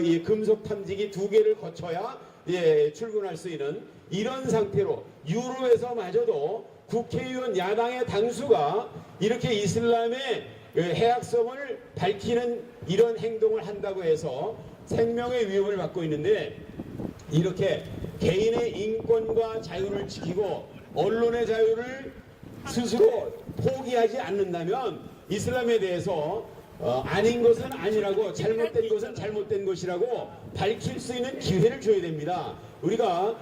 S6: 이 금속 탐지기 2개를 거쳐야 출근할 수 있는 이런 상태로 유럽에서마저도 국회의원 야당의 당수가 이렇게 이슬람의 해악성을 밝히는 이런 행동을 한다고 해서 생명의 위협을 받고 있는데, 이렇게 개인의 인권과 자유를 지키고 언론의 자유를 스스로 포기하지 않는다면 이슬람에 대해서 아닌 것은 아니라고, 잘못된 것은 잘못된 것이라고 밝힐 수 있는 기회를 줘야 됩니다. 우리가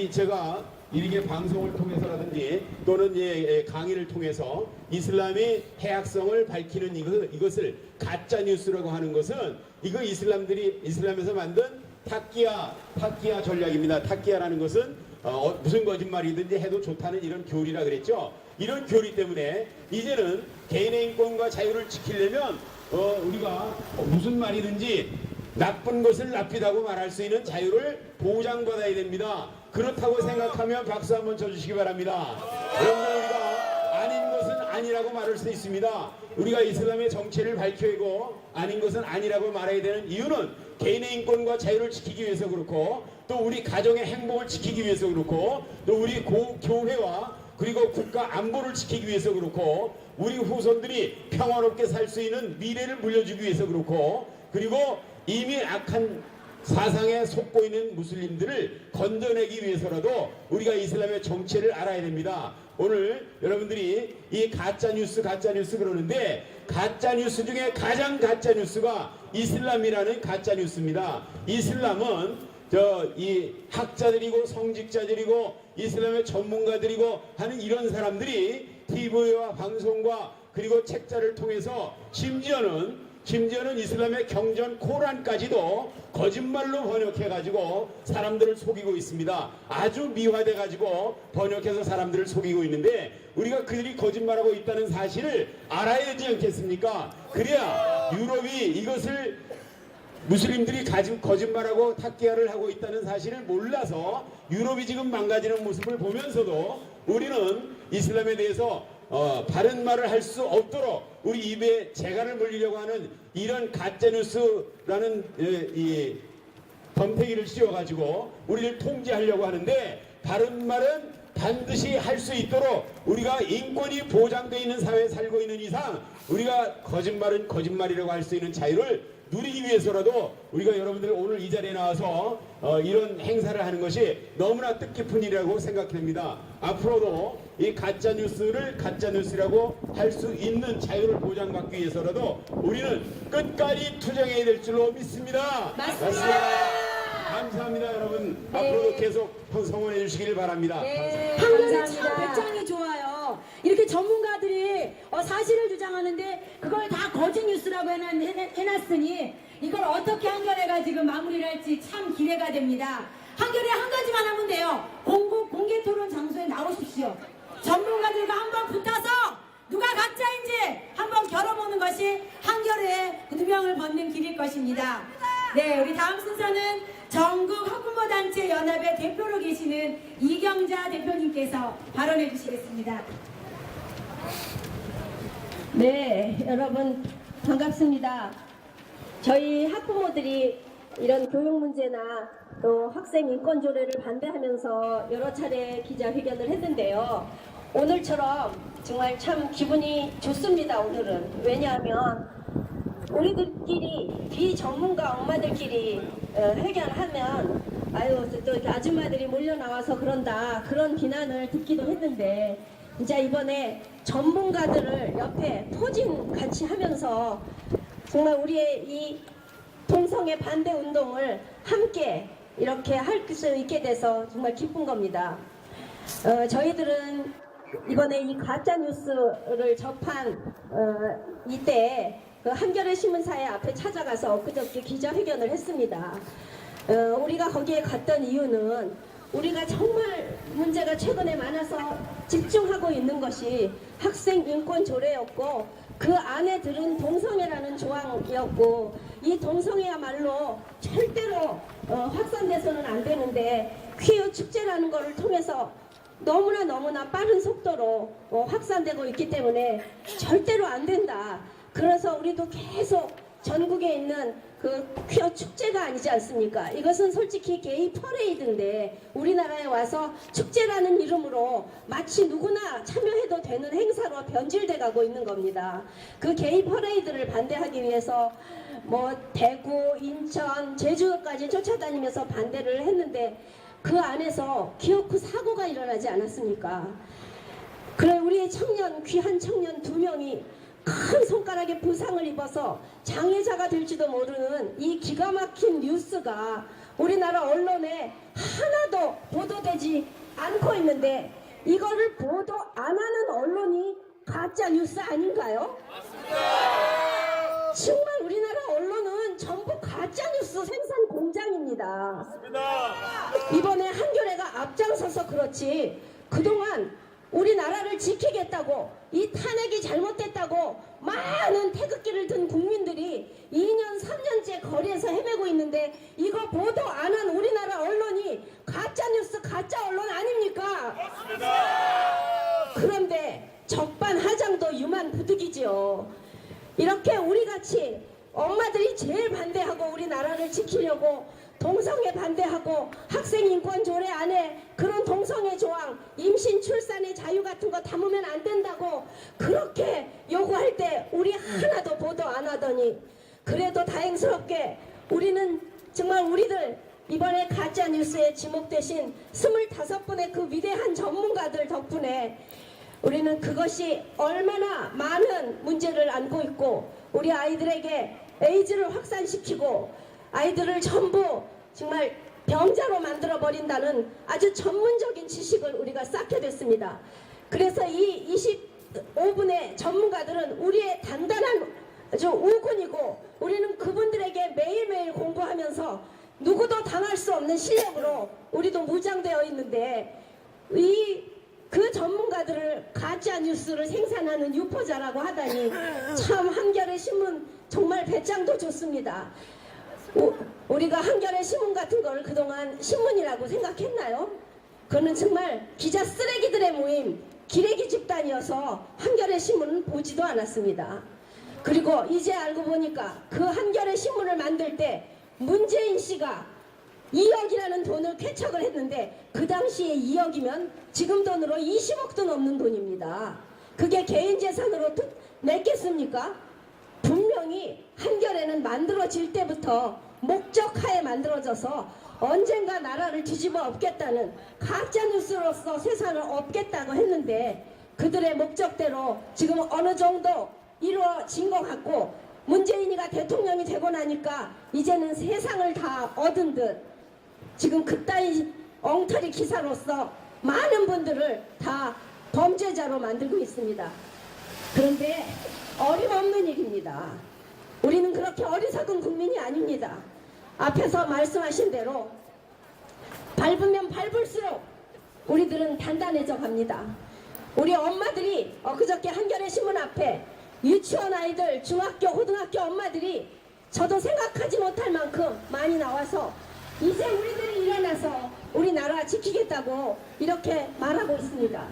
S6: 제가 이렇게 방송을 통해서라든지 또는 강의를 통해서 이슬람의 해악성을 밝히는 이것을 가짜 뉴스라고 하는 것은 이거 이슬람에서 만든 타키야 전략입니다. 타키야라는 것은 무슨 거짓말이든지 해도 좋다는 이런 교리라 그랬죠. 이런 교리 때문에 이제는 개인의 인권과 자유를 지키려면 우리가 무슨 말이든지 나쁜 것을 나쁘다고 말할 수 있는 자유를 보장받아야 됩니다. 그렇다고 생각하면 박수 한번 쳐주시기 바랍니다. 여러분들, 우리가 아닌 것은 아니라고 말할 수 있습니다. 우리가 이슬람의 정체를 밝혀내고 아닌 것은 아니라고 말해야 되는 이유는 개인의 인권과 자유를 지키기 위해서 그렇고, 또 우리 가정의 행복을 지키기 위해서 그렇고, 또 우리 교회와 그리고 국가 안보를 지키기 위해서 그렇고, 우리 후손들이 평화롭게 살 수 있는 미래를 물려주기 위해서 그렇고, 그리고 이미 악한 사상에 속고 있는 무슬림들을 건져내기 위해서라도 우리가 이슬람의 정체를 알아야 됩니다. 오늘 여러분들이 이 가짜뉴스 그러는데, 가짜뉴스 중에 가장 가짜뉴스가 이슬람이라는 가짜뉴스입니다. 이슬람은 이 학자들이고 성직자들이고 이슬람의 전문가들이고 하는 이런 사람들이 TV와 방송과 그리고 책자를 통해서 심지어는 이슬람의 경전 코란까지도 거짓말로 번역해가지고 사람들을 속이고 있습니다. 아주 미화돼가지고 번역해서 사람들을 속이고 있는데, 우리가 그들이 거짓말하고 있다는 사실을 알아야 되지 않겠습니까? 그래야 유럽이 이것을 무슬림들이 거짓말하고 타키야를 하고 있다는 사실을 몰라서 유럽이 지금 망가지는 모습을 보면서도 우리는 이슬람에 대해서 바른 말을 할 수 없도록 우리 입에 재갈을 물리려고 하는 이런 가짜뉴스라는 이 덤태기를 씌워가지고 우리를 통제하려고 하는데, 바른 말은 반드시 할 수 있도록 우리가 인권이 보장되어 있는 사회에 살고 있는 이상 우리가 거짓말은 거짓말이라고 할 수 있는 자유를 누리기 위해서라도 우리가 여러분들 오늘 이 자리에 나와서 이런 행사를 하는 것이 너무나 뜻깊은 일이라고 생각됩니다. 앞으로도 이 가짜뉴스를 가짜뉴스라고 할 수 있는 자유를 보장받기 위해서라도 우리는 끝까지 투쟁해야 될 줄로 믿습니다.
S3: 맞습니다.
S6: 감사합니다, 여러분. 앞으로도 계속 성원해 주시길 바랍니다.
S3: 네, 판결이 참 배짱이 좋아요. 이렇게 전문가들이 사실을 주장하는데 그걸 다 거짓 뉴스라고 해놨으니 이걸 어떻게 한결해가 마무리를 할지 참 기대가 됩니다. 한결에 한 가지만 하면 돼요. 공개 토론 장소에 나오십시오. 전문가들과 한번 붙어서 누가 가짜인지 한번 겨뤄보는 것이 한결의 누명을 벗는 길일 것입니다. 네, 우리 다음 순서는 전국 학부모단체 연합의 대표로 계시는 이경자 대표님께서 발언해 주시겠습니다.
S7: 네, 여러분 반갑습니다. 저희 학부모들이 이런 교육 문제나 또 학생 인권 조례를 반대하면서 여러 차례 기자회견을 했는데요. 오늘처럼 정말 참 기분이 좋습니다. 오늘은 왜냐하면 우리들끼리 비전문가 엄마들끼리 회견하면 또 이렇게 아줌마들이 몰려 나와서 그런다 그런 비난을 듣기도 했는데, 이제 이번에 전문가들을 옆에 포진 같이 하면서 정말 우리의 이 동성애 반대 운동을 함께 이렇게 할 수 있게 돼서 정말 기쁜 겁니다. 저희들은 이번에 이 가짜 뉴스를 접한 이때 그 한겨레 신문사의 앞에 찾아가서 엊그저께 기자회견을 했습니다. 우리가 거기에 갔던 이유는 우리가 정말 문제가 최근에 많아서 집중하고 있는 것이 학생 인권 조례였고, 그 안에 들은 동성애라는 조항이었고, 이 동성애야말로 절대로 확산돼서는 안 되는데 퀴어 축제라는 것을 통해서 너무나 빠른 속도로 확산되고 있기 때문에 절대로 안 된다. 그래서 우리도 계속 전국에 있는 그 퀴어 축제가 아니지 않습니까? 이것은 솔직히 게이 퍼레이드인데 우리나라에 와서 축제라는 이름으로 마치 누구나 참여해도 되는 행사로 변질돼 가고 있는 겁니다. 그 게이 퍼레이드를 반대하기 위해서 뭐 대구, 인천, 제주도까지 쫓아다니면서 반대를 했는데 그 안에서 기어코 사고가 일어나지 않았습니까? 그래 우리의 청년, 귀한 청년 2명이 큰 손가락에 부상을 입어서 장애자가 될지도 모르는 이 기가 막힌 뉴스가 우리나라 언론에 하나도 보도되지 않고 있는데 이거를 보도 안 하는 언론이 가짜 뉴스 아닌가요? 맞습니다. 정말 우리나라 언론은 전부 가짜 뉴스 생산 공장입니다. 맞습니다. 이번에 한겨레가 앞장서서 그렇지 그동안 우리나라를 지키겠다고 이 탄핵이 잘못됐다고 많은 태극기를 든 국민들이 2년 3년째 거리에서 헤매고 있는데 이거 보도 안 한 우리나라 언론이 가짜뉴스 가짜 언론 아닙니까? 맞습니다. 그런데 적반하장도 유만부득이지요. 이렇게 우리같이 엄마들이 제일 반대하고 우리나라를 지키려고 동성애 반대하고 학생인권 조례 안에 그런 동성애 조항, 임신 출산의 자유 같은 거 담으면 안 된다고 그렇게 요구할 때 우리 하나도 보도 안 하더니 그래도 다행스럽게 우리는 정말 우리들 이번에 가짜뉴스에 지목되신 25분의 그 위대한 전문가들 덕분에 우리는 그것이 얼마나 많은 문제를 안고 있고 우리 아이들에게 에이즈를 확산시키고 아이들을 전부 정말 병자로 만들어버린다는 아주 전문적인 지식을 우리가 쌓게 됐습니다. 그래서 이 25분의 전문가들은 우리의 단단한 아주 우군이고 우리는 그분들에게 매일매일 공부하면서 누구도 당할 수 없는 실력으로 우리도 무장되어 있는데 그 전문가들을 가짜 뉴스를 생산하는 유포자라고 하다니 참 한겨레 신문 정말 배짱도 좋습니다. 우리가 한겨레 신문 같은 걸 그동안 신문이라고 생각했나요? 그거는 정말 기자 쓰레기들의 모임, 기레기 집단이어서 한겨레 신문은 보지도 않았습니다. 그리고 이제 알고 보니까 그 한겨레 신문을 만들 때 문재인 씨가 2억이라는 돈을 쾌척을 했는데 그 당시에 2억이면 지금 돈으로 20억도 넘는 돈입니다. 그게 개인 재산으로 냈겠습니까? 분명히 한겨레는 만들어질 때부터 목적하에 만들어져서 언젠가 나라를 뒤집어 엎겠다는 가짜뉴스로서 세상을 엎겠다고 했는데 그들의 목적대로 지금 어느 정도 이루어진 것 같고 문재인이가 대통령이 되고 나니까 이제는 세상을 다 얻은 듯 지금 그따위 엉터리 기사로서 많은 분들을 다 범죄자로 만들고 있습니다. 그런데 어림없는 일입니다. 우리는 그렇게 어리석은 국민이 아닙니다. 앞에서 말씀하신 대로 밟으면 밟을수록 우리들은 단단해져 갑니다. 우리 엄마들이 그저께 한겨레 신문 앞에 유치원 아이들, 중학교, 고등학교 엄마들이 저도 생각하지 못할 만큼 많이 나와서 이제 우리들이 일어나서 우리나라 지키겠다고 이렇게 말하고 있습니다.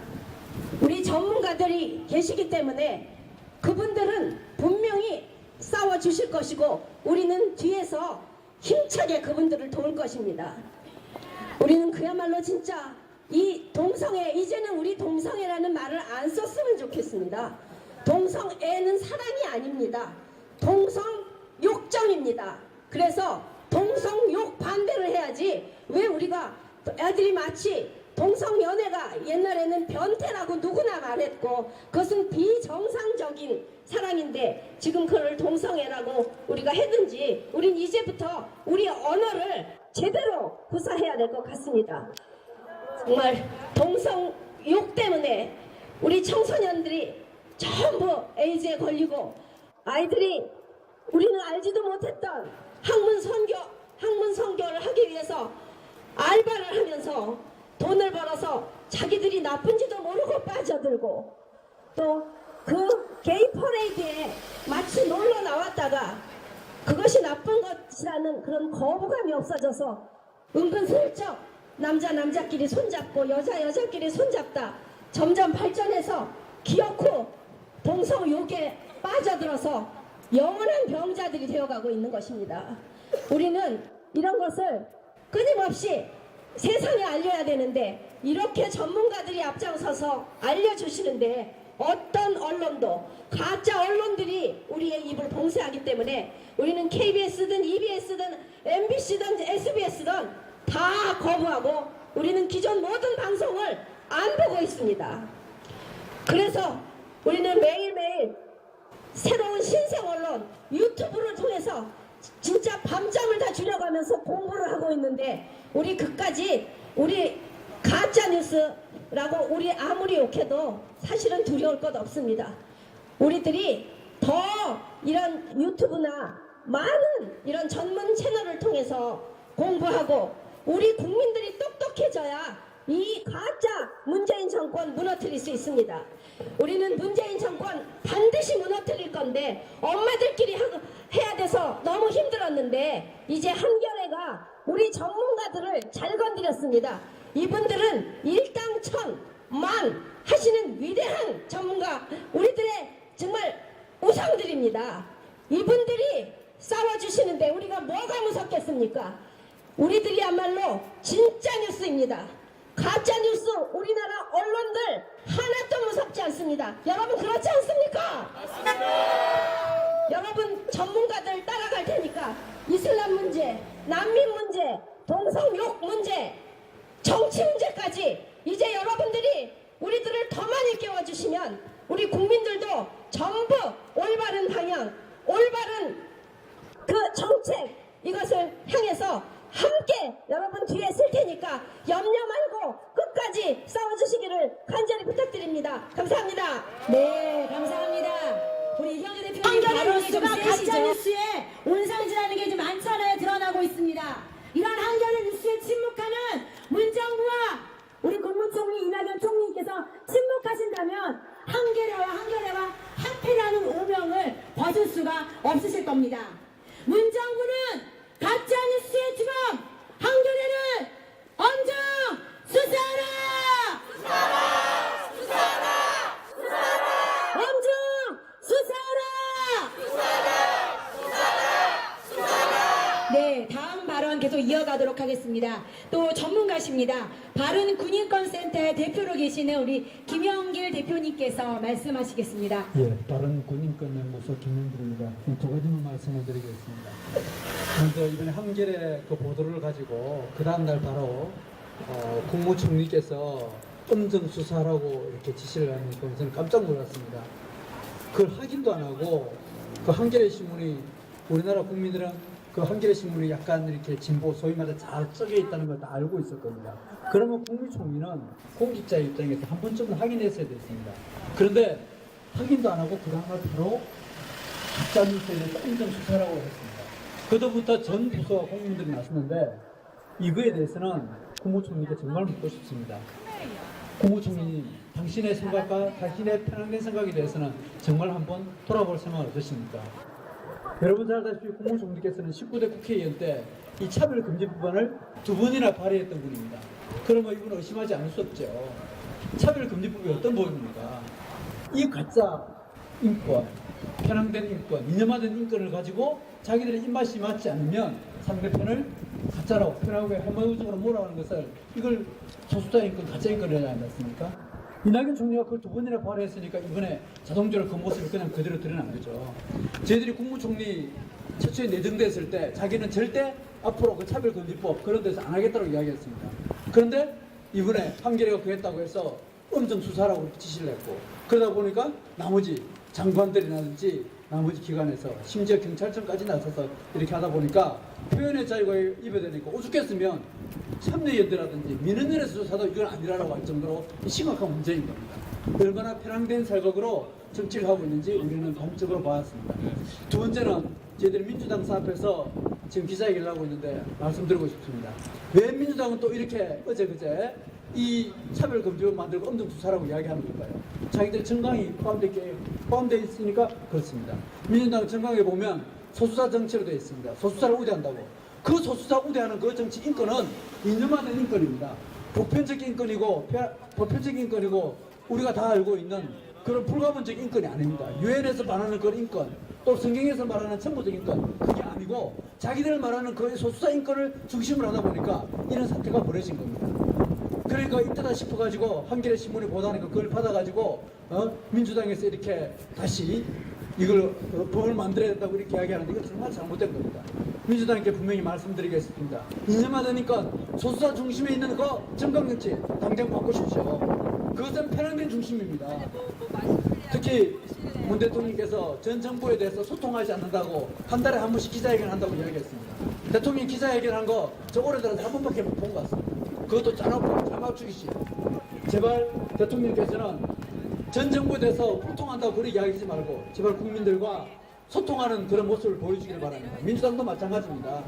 S7: 우리 전문가들이 계시기 때문에 그분들은 분명히 싸워주실 것이고 우리는 뒤에서 힘차게 그분들을 도울 것입니다. 우리는 그야말로 진짜 이 동성애, 이제는 우리 동성애라는 말을 안 썼으면 좋겠습니다. 동성애는 사랑이 아닙니다. 동성욕정입니다. 그래서 동성욕 반대를 해야지 왜 우리가 애들이 마치 동성연애가 옛날에는 변태라고 누구나 말했고 그것은 비정상적인 사랑인데 지금 그걸 동성애라고 우리가 했는지 우린 이제부터 우리 언어를 제대로 구사해야 될 것 같습니다. 정말 동성욕 때문에 우리 청소년들이 전부 에이즈에 걸리고 아이들이 우리는 알지도 못했던 학문 선교를 하기 위해서 알바를 하면서 돈을 벌어서 자기들이 나쁜지도 모르고 빠져들고 또 그 게이 퍼레이드에 마치 놀러 나왔다가 그것이 나쁜 것이라는 그런 거부감이 없어져서 은근슬쩍 남자끼리 손잡고 여자끼리 손잡다 점점 발전해서 기어코 동성욕에 빠져들어서 영원한 병자들이 되어가고 있는 것입니다. 우리는 이런 것을 끊임없이 세상에 알려야 되는데 이렇게 전문가들이 앞장서서 알려주시는데 어떤 언론도 가짜 언론들이 우리의 입을 봉쇄하기 때문에 우리는 KBS든 EBS든 MBC든 SBS든 다 거부하고 우리는 기존 모든 방송을 안 보고 있습니다. 그래서 우리는 매일매일 새로운 신생 언론 유튜브를 통해서 진짜 밤잠을 다 줄여가면서 공부를 하고 있는데 우리 그까지 우리 가짜 뉴스라고 우리 아무리 욕해도 사실은 두려울 것 없습니다. 우리들이 더 이런 유튜브나 많은 이런 전문 채널을 통해서 공부하고 우리 국민들이 똑똑해져야 이 가짜 문재인 정권 무너뜨릴 수 있습니다. 우리는 문재인 정권 반드시 무너뜨릴 건데 엄마들끼리 해야 돼서 너무 힘들었는데 이제 한겨레가 우리 전문가들을 잘 건드렸습니다. 이분들은 일당 천만 하시는 위대한 전문가, 우리들의 정말 우상들입니다. 이분들이 싸워주시는데 우리가 뭐가 무섭겠습니까? 우리들이야말로 진짜 뉴스입니다. 가짜 뉴스 우리나라 언론들 하나도 무섭지 않습니다. 여러분 그렇지 않습니까? 맞습니다. 여러분 전문가들 따라갈 테니까 이슬람 문제, 난민 문제, 동성욕 문제, 정치 문제까지 이제 여러분들이 우리들을 더 많이 깨워주시면 우리 국민들도 전부 올바른 방향, 올바른 그 정책 이것을 향해서 함께 여러분 뒤에 쓸 테니까 염려 말고 끝까지 싸워주시기를 간절히 부탁드립니다. 감사합니다.
S3: 네, 감사합니다. 우리 이경재 대표님
S8: 한겨레
S3: 발언이 좀
S8: 뉴스가 가짜
S3: 세시죠?
S8: 뉴스에 온상질하는 게 좀 많잖아요. 드러나고 있습니다. 이런 한겨레 뉴스에 침묵하는 문정부와 우리 국무총리 이낙연 총리께서 침묵하신다면 한겨레와 한패라는 오명을 벗을 수가 없으실 겁니다. 문정부는 가짜 뉴스의 주범 한겨레를 엄정 수사하라! 엄정 수사하라!
S3: 네, 다음 발언 계속 이어가도록 하겠습니다. 또 전문가십니다. 바른 군인권센터의 대표로 계시는 우리 김영길 대표님께서 말씀하시겠습니다.
S9: 예, 바른 군인권연구소 김영길입니다. 두 가지만 말씀을 드리겠습니다. 먼저 이번에 한겨레 그 보도를 가지고 그 다음날 바로 국무총리께서 엄정 수사라고 이렇게 지시를 하니까 저는 깜짝 놀랐습니다. 그걸 확인도 안 하고 그 한겨레 신문이 우리나라 국민들은 그 한겨레 신문이 약간 이렇게 진보 소위 말해 잘 썩여 있다는 걸 다 알고 있을 겁니다. 그러면 국무총리는 공직자의 입장에서 한 번쯤은 확인했어야 됐습니다. 그런데 확인도 안 하고 그 다음날 바로 가짜 뉴스에 대해서 엄정 수사라고 했습니다. 그때부터 전 부서와 공무원들이 나섰는데 이거에 대해서는 국무총리께 정말 묻고 싶습니다. 국무총리님, 당신의 생각과 당신의 편향된 생각에 대해서는 정말 한번 돌아볼 생각은 어떠십니까? 여러분 잘 아시다시피 국무총리께서는 19대 국회의원 때 이 차별금지법안을 2번이나 발의했던 분입니다. 그러면 이분은 의심하지 않을 수 없죠. 차별금지법이 어떤 법입니까? 이 가짜 인권, 편향된 인권, 이념화된 인권을 가지고 자기들의 입맛이 맞지 않으면 상대편을 가짜라고 편하고 혐오적으로 몰아가는 것을 이걸 소수자 인권, 가짜 인권을 해야 하지 않습니까? 이낙연 총리가 그걸 2번이나 발의했으니까 이번에 자동적으로 그 모습을 그냥 그대로 드러난 거죠. 저희들이 국무총리 최초에 내정됐을 때 자기는 절대 앞으로 그 차별금지법 그런 데서 안 하겠다고 이야기했습니다. 그런데 이번에 한겨레가 그랬다고 해서 엄정 수사라고 지시를 했고 그러다 보니까 나머지 장관들이라든지 나머지 기관에서 심지어 경찰청까지 나서서 이렇게 하다 보니까 표현의 자유가 입에되니까 오죽했으면 참여연대라든지 민원연에서 조사도 이건 아니라고 할 정도로 심각한 문제인 겁니다. 얼마나 편향된 살각으로 정치를 하고 있는지 우리는 단적으로 봐왔습니다. 두 번째는 저희들이 민주당 사업에서 지금 기자회견을 하고 있는데 말씀드리고 싶습니다. 왜 민주당은 또 이렇게 어제 이 차별금지법 만들고 엄정 수사라고 이야기하는 걸까요? 자기들 정강이 포함되어 있으니까 그렇습니다. 민주당 정강에 보면 소수자 정치로 되어 있습니다. 소수자를 우대한다고. 그 소수자 우대하는 그 정치 인권은 이념화된 인권입니다. 보편적인 인권이고 보편적인 인권이고 우리가 다 알고 있는 그런 불가분적인 인권이 아닙니다. 유엔에서 반하는 그런 인권, 또 또 성경에서 말하는 천부적인 것 그게 아니고 자기들 말하는 거의 소수자 인권을 중심으로 하다 보니까 이런 사태가 벌어진 겁니다. 그러니까 이때다 싶어가지고 한겨레 신문이 보도하니까 그걸 받아가지고 민주당에서 이렇게 다시 이걸 법을 만들어야 된다고 이렇게 이야기하는데 이거 정말 잘못된 겁니다. 민주당께 분명히 말씀드리겠습니다. 2년만 되니까 소수자 중심에 있는 그 정강정치 당장 바꾸십시오. 그것은 편향된 중심입니다. 특히 문 대통령께서 전 정부에 대해서 소통하지 않는다고 한 달에 한 번씩 기자회견 한다고 이야기했습니다. 대통령이 기자회견 한 거 저 올해 들어서 한 번밖에 못 본 것 같습니다. 그것도 짜놓고 잘 맞추기시오. 제발 대통령께서는 전 정부에 대해서 소통한다고 그렇게 이야기하지 말고 제발 국민들과 소통하는 그런 모습을 보여주기를 바랍니다. 민주당도 마찬가지입니다.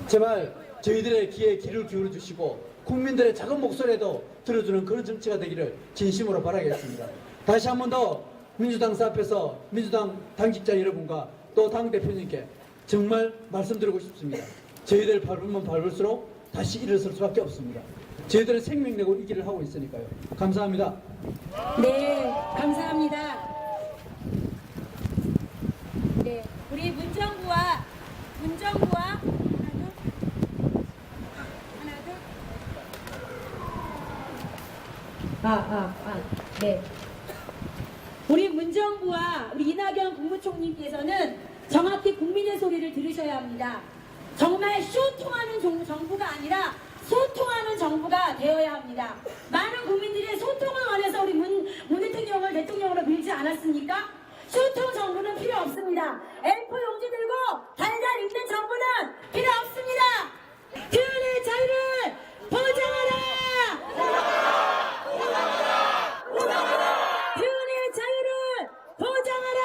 S9: 제발 저희들의 귀에 귀를 기울여 주시고 국민들의 작은 목소리에도 들어주는 그런 정치가 되기를 진심으로 바라겠습니다. 다시 한 번 더 민주당 앞에서 민주당 당직자 여러분과 또 당대표님께 정말 말씀드리고 싶습니다. 저희들 밟으면 밟을수록 다시 일어설 수밖에 없습니다. 저희들은 생명 내고 이 길을 하고 있으니까요. 감사합니다.
S3: 네, 감사합니다. 네, 우리 문정부와 하나 둘. 네. 우리 문정부와 우리 이낙연 국무총리께서는 정확히 국민의 소리를 들으셔야 합니다. 정말 쇼통하는 정부가 아니라 소통하는 정부가 되어야 합니다. 많은 국민들이 소통을 원해서 우리 문 대통령을 대통령으로 밀지 않았습니까? 소통 정부는 필요 없습니다. A4 용지 들고 달달 읽는 정부는 필요 없습니다. 표현의 자유를 보장하라! 표현의 자유를 보장하라!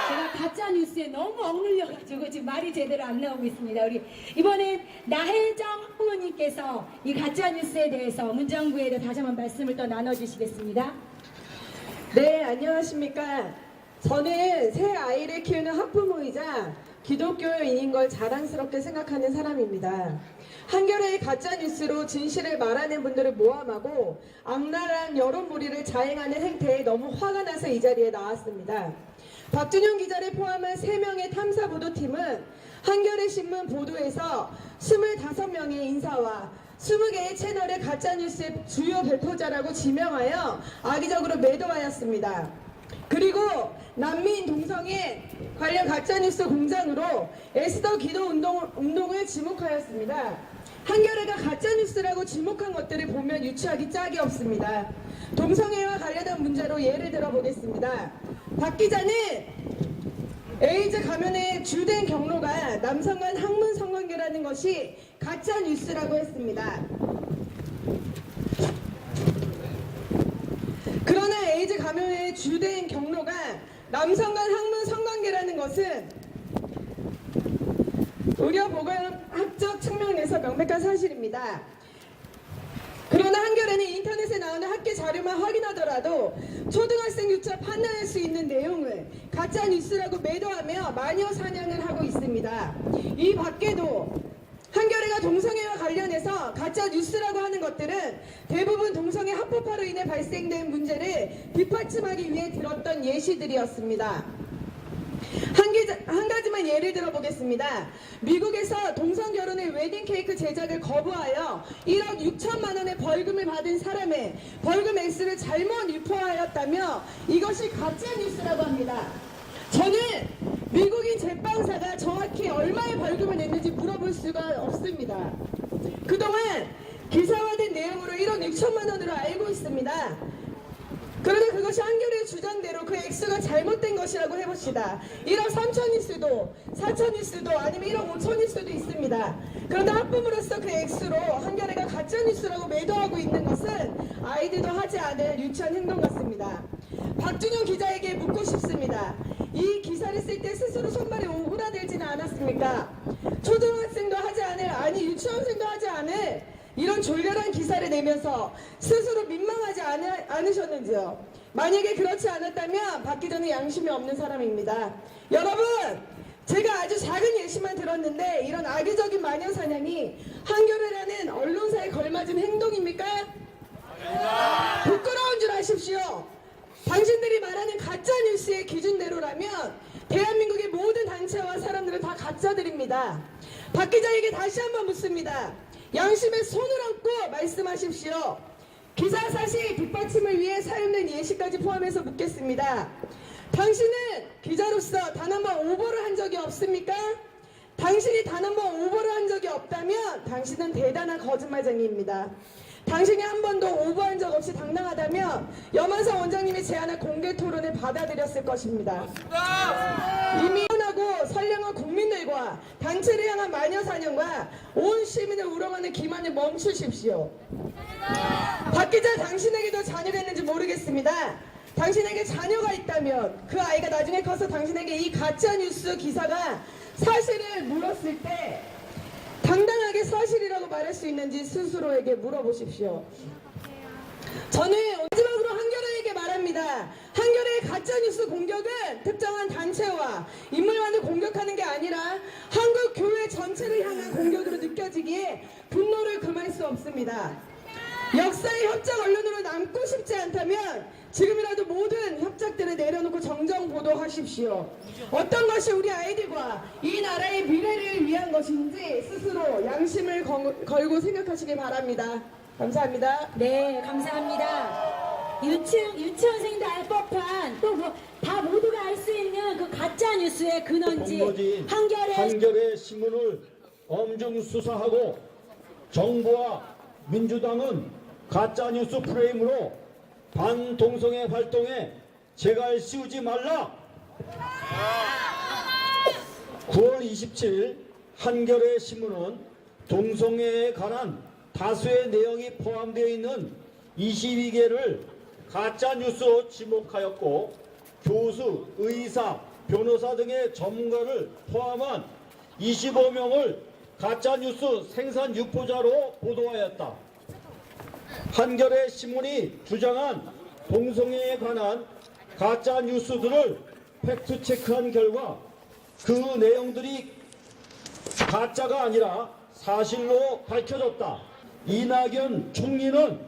S3: 제가 가짜 뉴스에 너무 억눌려가지고 지금 말이 제대로 안 나오고 있습니다. 우리 이번엔 나혜정 후보님께서 이 가짜 뉴스에 대해서 문정부에 다시 한번 말씀을 또 나눠주시겠습니다.
S10: 네, 안녕하십니까. 저는 새 아이를 키우는 학부모이자 기독교인인 걸 자랑스럽게 생각하는 사람입니다. 한겨레의 가짜뉴스로 진실을 말하는 분들을 모함하고 악랄한 여론몰이를 자행하는 행태에 너무 화가 나서 이 자리에 나왔습니다. 박준영 기자를 포함한 3명의 탐사보도팀은 한겨레신문 보도에서 25명의 인사와 20개의 채널의 가짜뉴스의 주요 배포자라고 지명하여 악의적으로 매도하였습니다. 그리고 난민 동성애 관련 가짜뉴스 공장으로 에스더 기도 운동을 지목하였습니다. 한겨레가 가짜뉴스라고 지목한 것들을 보면 유추하기 짝이 없습니다. 동성애와 관련한 문제로 예를 들어보겠습니다. 박 기자는 에이즈 감염의 주된 경로가 남성 간 학문 성관계라는 것이 가짜 뉴스라고 했습니다. 그러나 에이즈 감염의 주된 경로가 남성 간 학문 성관계라는 것은 의료보건학적 측면에서 명백한 사실입니다. 그러나 한겨레는 인터넷에 나오는 학계 자료만 확인하더라도 초등학생 유차 판단할 수 있는 내용을 가짜 뉴스라고 매도하며 마녀 사냥을 하고 있습니다. 이 밖에도 한겨레가 동성애와 관련해서 가짜 뉴스라고 하는 것들은 대부분 동성애 합법화로 인해 발생된 문제를 뒷받침하기 위해 들었던 예시들이었습니다. 한 가지만 예를 들어보겠습니다. 미국에서 동성결혼의 웨딩케이크 제작을 거부하여 1억 6천만 원의 벌금을 받은 사람의 벌금 액수를 잘못 유포하였다며 이것이 가짜뉴스라고 합니다. 저는 미국인 제빵사가 정확히 얼마의 벌금을 냈는지 물어볼 수가 없습니다. 그동안 기사화된 내용으로 1억 6천만 원으로 알고 있습니다. 그러나 그것이 한겨레의 주장대로 그 액수가 잘못된 것이라고 해봅시다. 1억 3천일 수도 4천일 수도 아니면 1억 5천일 수도 있습니다. 그런데 학부모로서 그 액수로 한겨레가 가짜뉴스라고 매도하고 있는 것은 아이들도 하지 않을 유치한 행동 같습니다. 박준영 기자에게 묻고 싶습니다. 이 기사를 쓸 때 스스로 손발이 오그라들지는 않았습니까? 초등학생도 하지 않을, 아니 유치원생도 하지 않을 이런 졸렬한 기사를 내면서 스스로 민망하지 않으셨는지요? 만약에 그렇지 않았다면 박 기자는 양심이 없는 사람입니다. 여러분, 제가 아주 작은 예시만 들었는데 이런 악의적인 마녀 사냥이 한겨레라는 언론사에 걸맞은 행동입니까? 부끄러운 줄 아십시오. 당신들이 말하는 가짜 가짜 뉴스의 기준대로라면 대한민국의 모든 단체와 사람들은 다 가짜들입니다. 박 기자에게 다시 한번 묻습니다. 양심에 손을 얹고 말씀하십시오. 기사 사실 뒷받침을 위해 사용된 예시까지 포함해서 묻겠습니다. 당신은 기자로서 단 한 번 오보를 한 적이 없습니까? 당신이 단 한 번 오보를 한 적이 없다면 당신은 대단한 거짓말쟁이입니다. 당신이 한 번도 오보한 적 없이 당당하다면 염한성 원장님이 제안한 공개 토론을 받아들였을 것입니다. 이미 하고 선량한 국민들과 단체를 향한 마녀 사냥과 온 시민을 우롱하는 기만을 멈추십시오. 박 기자, 당신에게도 자녀가 있는지 모르겠습니다. 당신에게 자녀가 있다면 그 아이가 나중에 커서 당신에게 이 가짜뉴스 기사가 사실을 물었을 때 당당하게 사실이라고 말할 수 있는지 스스로에게 물어보십시오. 저는 마지막으로 한겨레에게 말합니다. 한겨레의 가짜뉴스 공격은 특정한 단체와 인물만을 공격하는 게 아니라 한국 교회 전체를 향한 공격으로 느껴지기에 분노를 금할 수 없습니다. 역사의 협작 언론으로 남고 싶지 않다면 지금이라도 모든 협작들을 내려놓고 정정 보도하십시오. 어떤 것이 우리 아이들과 이 나라의 미래를 위한 것인지 스스로 양심을 걸고 생각하시기 바랍니다. 감사합니다.
S8: 네, 감사합니다. 유치원생도 알 법한 또 뭐 다 모두가 알 수 있는 그 가짜 뉴스의 근원지
S11: 한겨레 신문을 엄중 수사하고 정부와 민주당은 가짜 뉴스 프레임으로 반동성애 활동에 재갈 씌우지 말라. 9월 27일 한겨레 신문은 동성애에 관한 다수의 내용이 포함되어 있는 22개를 가짜 뉴스로 지목하였고 교수, 의사, 변호사 등의 전문가를 포함한 25명을 가짜 뉴스 생산 유포자로 보도하였다. 한겨레 신문이 주장한 동성애에 관한 가짜 뉴스들을 팩트 체크한 결과 그 내용들이 가짜가 아니라 사실로 밝혀졌다. 이낙연 총리는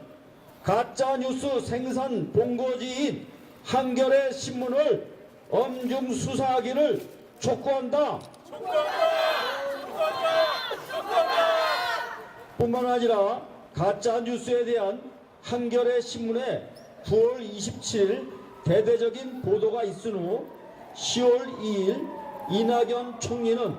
S11: 가짜 뉴스 생산 본거지인 한겨레 신문을 엄중 수사하기를 촉구한다. 뿐만 아니라 가짜 뉴스에 대한 한겨레 신문의 9월 27일 대대적인 보도가 있은 후 10월 2일 이낙연 총리는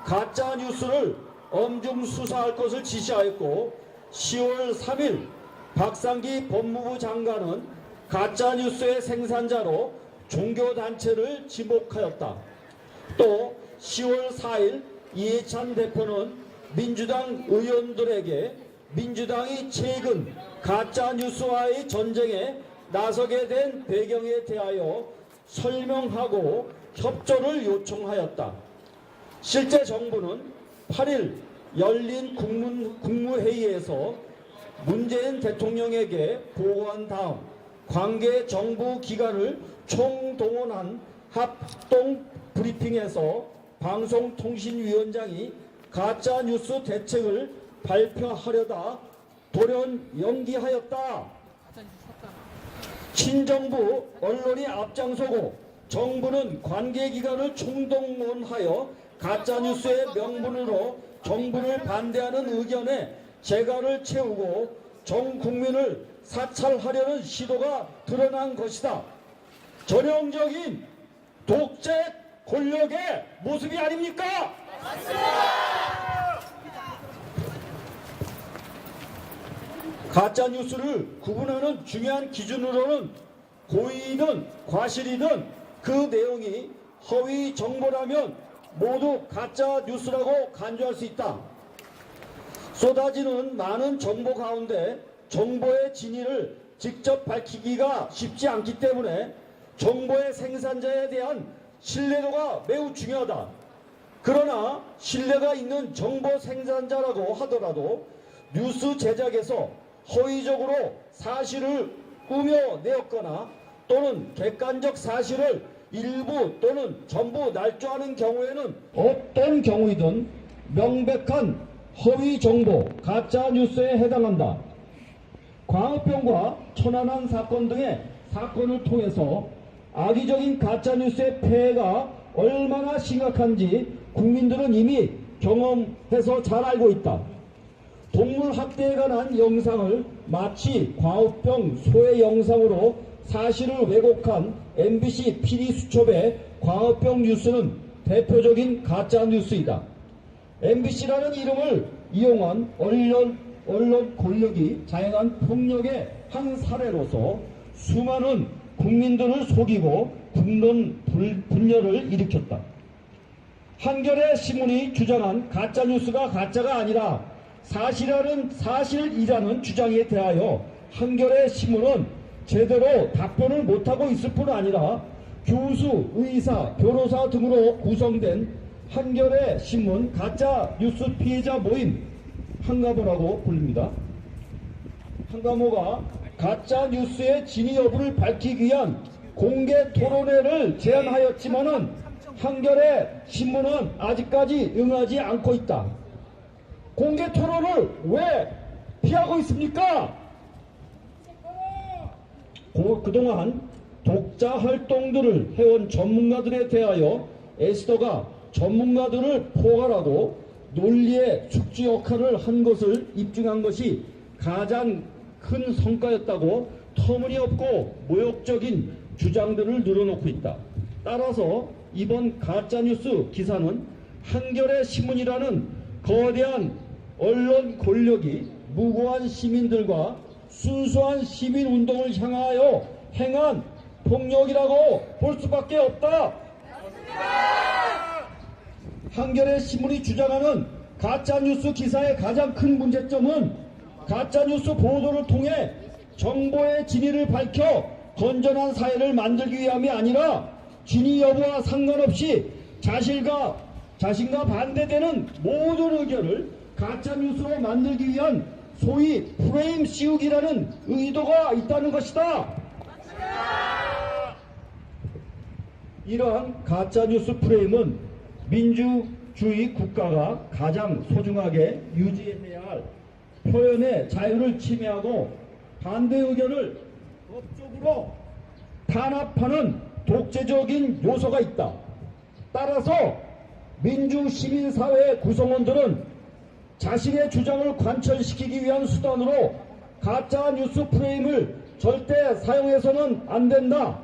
S11: 가짜 뉴스를 엄중 수사할 것을 지시하였고 10월 3일 박상기 법무부 장관은 가짜 뉴스의 생산자로 종교단체를 지목하였다. 또 10월 4일 이해찬 대표는 민주당 의원들에게 민주당이 최근 가짜 뉴스와의 전쟁에 나서게 된 배경에 대하여 설명하고 협조를 요청하였다. 실제 정부는 8일 열린 국무회의에서 문재인 대통령에게 보고한 다음 관계 정부 기관을 총동원한 합동 브리핑에서 방송통신위원장이 가짜 뉴스 대책을 발표하려다 돌연 연기하였다. 친정부 언론이 앞장서고 정부는 관계기관을 총동원하여 가짜뉴스의 명분으로 정부를 반대하는 의견에 재갈을 채우고 전 국민을 사찰하려는 시도가 드러난 것이다. 전형적인 독재 권력의 모습이 아닙니까? 가짜뉴스를 구분하는 중요한 기준으로는 고의든 과실이든 그 내용이 허위 정보라면 모두 가짜뉴스라고 간주할 수 있다. 쏟아지는 많은 정보 가운데 정보의 진위를 직접 밝히기가 쉽지 않기 때문에 정보의 생산자에 대한 신뢰도가 매우 중요하다. 그러나 신뢰가 있는 정보 생산자라고 하더라도 뉴스 제작에서 허위적으로 사실을 꾸며내었거나 또는 객관적 사실을 일부 또는 전부 날조하는 경우에는 어떤 경우이든 명백한 허위 정보, 가짜 뉴스에 해당한다. 광우병과 천안함 사건 등의 사건을 통해서 악의적인 가짜뉴스의 폐해가 얼마나 심각한지 국민들은 이미 경험해서 잘 알고 있다. 동물 학대에 관한 영상을 마치 광우병 소외 영상으로 사실을 왜곡한 MBC PD수첩의 광우병 뉴스는 대표적인 가짜뉴스이다. MBC라는 이름을 이용한 언론 권력이 자행한 폭력의 한 사례로서 수많은 국민들을 속이고 국론 분열을 일으켰다. 한겨레 신문이 주장한 가짜뉴스가 가짜가 아니라 사실이라는 주장에 대하여 한겨레 신문은 제대로 답변을 못하고 있을 뿐 아니라 교수, 의사, 변호사 등으로 구성된 한겨레 신문 가짜뉴스 피해자 모임 한가모라고 불립니다. 한가모가 가짜뉴스의 진위 여부를 밝히기 위한 공개 토론회를 제안하였지만은 한겨레 신문은 아직까지 응하지 않고 있다. 공개 토론을 왜 피하고 있습니까? 그동안 독자 활동들을 해온 전문가들에 대하여 에스더가 전문가들을 포괄하고 논리의 숙지 역할을 한 것을 입증한 것이 가장 큰 성과였다고 터무니없고 모욕적인 주장들을 늘어놓고 있다. 따라서 이번 가짜뉴스 기사는 한겨레 신문이라는 거대한 언론 권력이 무고한 시민들과 순수한 시민운동을 향하여 행한 폭력이라고 볼 수밖에 없다. 한겨레 신문이 주장하는 가짜뉴스 기사의 가장 큰 문제점은 가짜뉴스 보도를 통해 정보의 진위를 밝혀 건전한 사회를 만들기 위함이 아니라 진위 여부와 상관없이 자신과 반대되는 모든 의견을 가짜뉴스로 만들기 위한 소위 프레임 씌우기라는 의도가 있다는 것이다. 이러한 가짜뉴스 프레임은 민주주의 국가가 가장 소중하게 유지해야 할 표현의 자유를 침해하고 반대 의견을 법적으로 탄압하는 독재적인 요소가 있다. 따라서 민주시민사회 구성원들은 자신의 주장을 관철시키기 위한 수단으로 가짜뉴스 프레임을 절대 사용해서는 안 된다.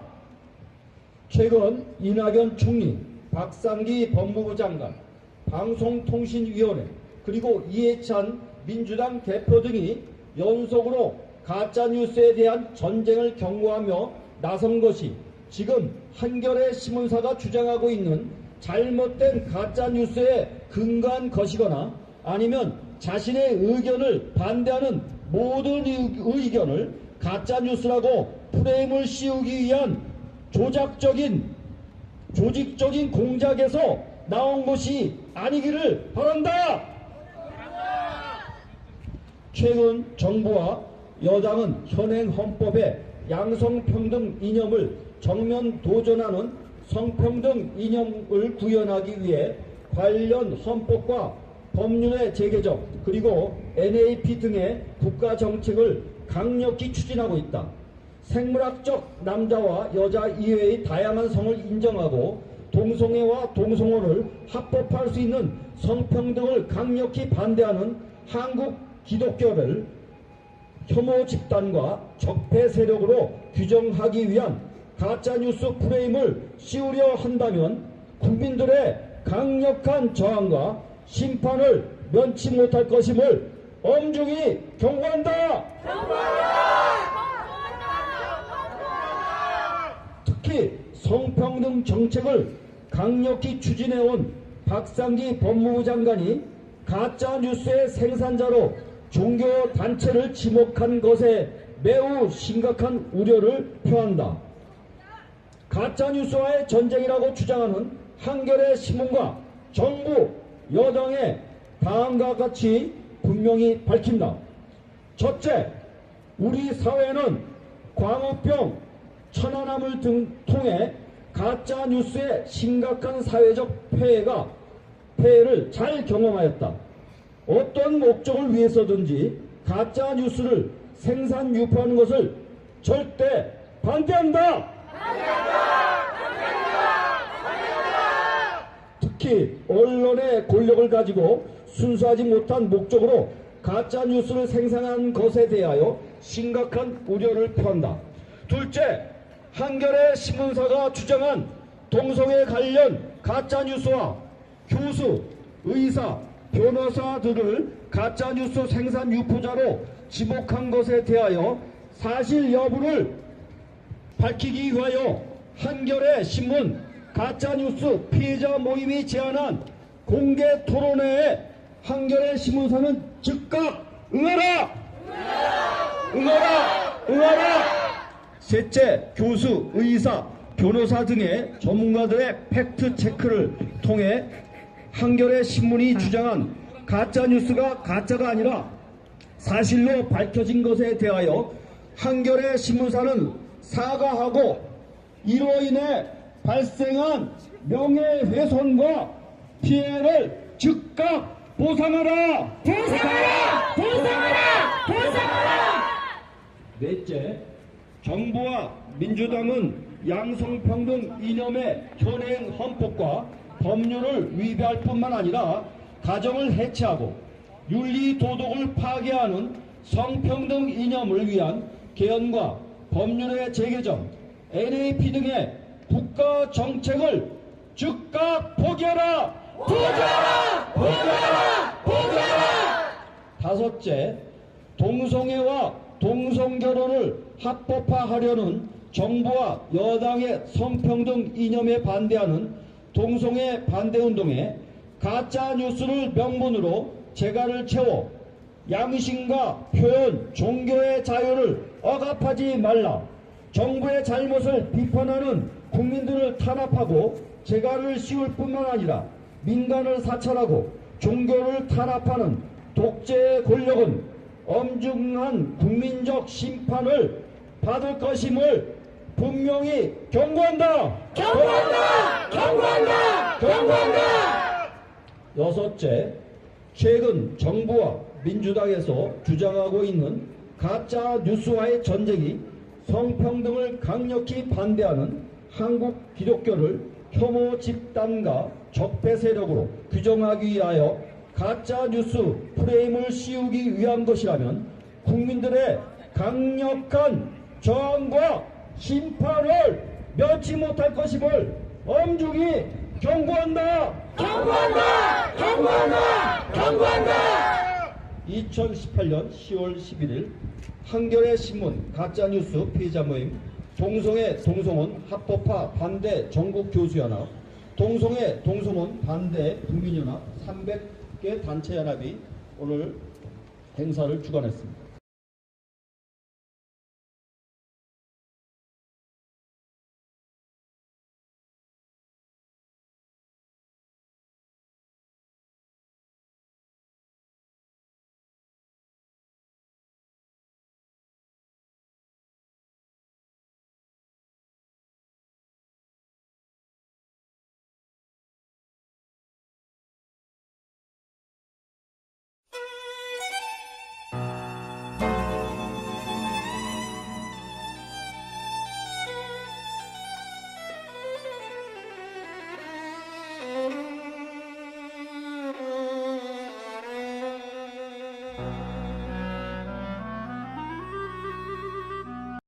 S11: 최근 이낙연 총리, 박상기 법무부 장관, 방송통신위원회 그리고 이해찬 민주당 대표 등이 연속으로 가짜뉴스에 대한 전쟁을 경고하며 나선 것이 지금 한겨레 신문사가 주장하고 있는 잘못된 가짜뉴스에 근거한 것이거나 아니면 자신의 의견을 반대하는 모든 의견을 가짜뉴스라고 프레임을 씌우기 위한 조직적인 공작에서 나온 것이 아니기를 바란다. 최근 정부와 여당은 현행 헌법의 양성평등 이념을 정면 도전하는 성평등 이념을 구현하기 위해 관련 헌법과 법률의 재개정 그리고 NAP 등의 국가정책을 강력히 추진하고 있다. 생물학적 남자와 여자 이외의 다양한 성을 인정하고 동성애와 동성혼을 합법화할 수 있는 성평등을 강력히 반대하는 한국 기독교를 혐오 집단과 적폐 세력으로 규정하기 위한 가짜뉴스 프레임을 씌우려 한다면 국민들의 강력한 저항과 심판을 면치 못할 것임을 엄중히 경고한다. 특히 성평등 정책을 강력히 추진해온 박상기 법무부 장관이 가짜뉴스의 생산자로 종교단체를 지목한 것에 매우 심각한 우려를 표한다. 가짜뉴스와의 전쟁이라고 주장하는 한겨레 신문과 정부, 여당의 다음과 같이 분명히 밝힌다. 첫째, 우리 사회는 광우병, 천안함을 통해 가짜뉴스의 심각한 사회적 폐해를 잘 경험하였다. 어떤 목적을 위해서든지 가짜뉴스를 생산 유포하는 것을 절대 반대한다. 특히 언론의 권력을 가지고 순수하지 못한 목적으로 가짜 뉴스를 생산한 것에 대하여 심각한 우려를 표한다. 둘째, 한겨레 신문사가 주장한 동성애 관련 가짜 뉴스와 교수, 의사, 변호사들을 가짜 뉴스 생산 유포자로 지목한 것에 대하여 사실 여부를 밝히기 위하여 한겨레 신문 가짜뉴스 피해자 모임이 제안한 공개 토론회에 한겨레 신문사는 즉각 응하라! 셋째, 교수, 의사, 변호사 등의 전문가들의 팩트 체크를 통해 한겨레 신문이 주장한 가짜뉴스가 가짜가 아니라 사실로 밝혀진 것에 대하여 한겨레 신문사는 사과하고 이로 인해 발생한 명예훼손과 피해를 즉각 보상하라! 넷째, 정부와 민주당은 양성평등 이념의 현행 헌법과 법률을 위배할 뿐만 아니라 가정을 해체하고 윤리도덕을 파괴하는 성평등 이념을 위한 개헌과 법률의 재개정, NAP 등의 국가 정책을 즉각 포기하라! 다섯째, 동성애와 동성결혼을 합법화하려는 정부와 여당의 성평등 이념에 반대하는 동성애 반대운동에 가짜 뉴스를 명분으로 재갈을 채워 양심과 표현, 종교의 자유를 억압하지 말라. 정부의 잘못을 비판하는 국민들을 탄압하고 재갈을 씌울 뿐만 아니라 민간을 사찰하고 종교를 탄압하는 독재의 권력은 엄중한 국민적 심판을 받을 것임을 분명히 경고한다. 여섯째, 최근 정부와 민주당에서 주장하고 있는 가짜 뉴스와의 전쟁이 성평등을 강력히 반대하는 한국 기독교를 혐오 집단과 적폐 세력으로 규정하기 위하여 가짜 뉴스 프레임을 씌우기 위한 것이라면 국민들의 강력한 저항과 심판을 면치 못할 것임을 엄중히 경고한다. 2018년 10월 11일 한겨레 신문 가짜뉴스 피해자 모임 동성애 동성혼 합법화 반대 전국교수연합 동성애 동성혼 반대 국민연합 300개 단체연합이 오늘 행사를 주관했습니다.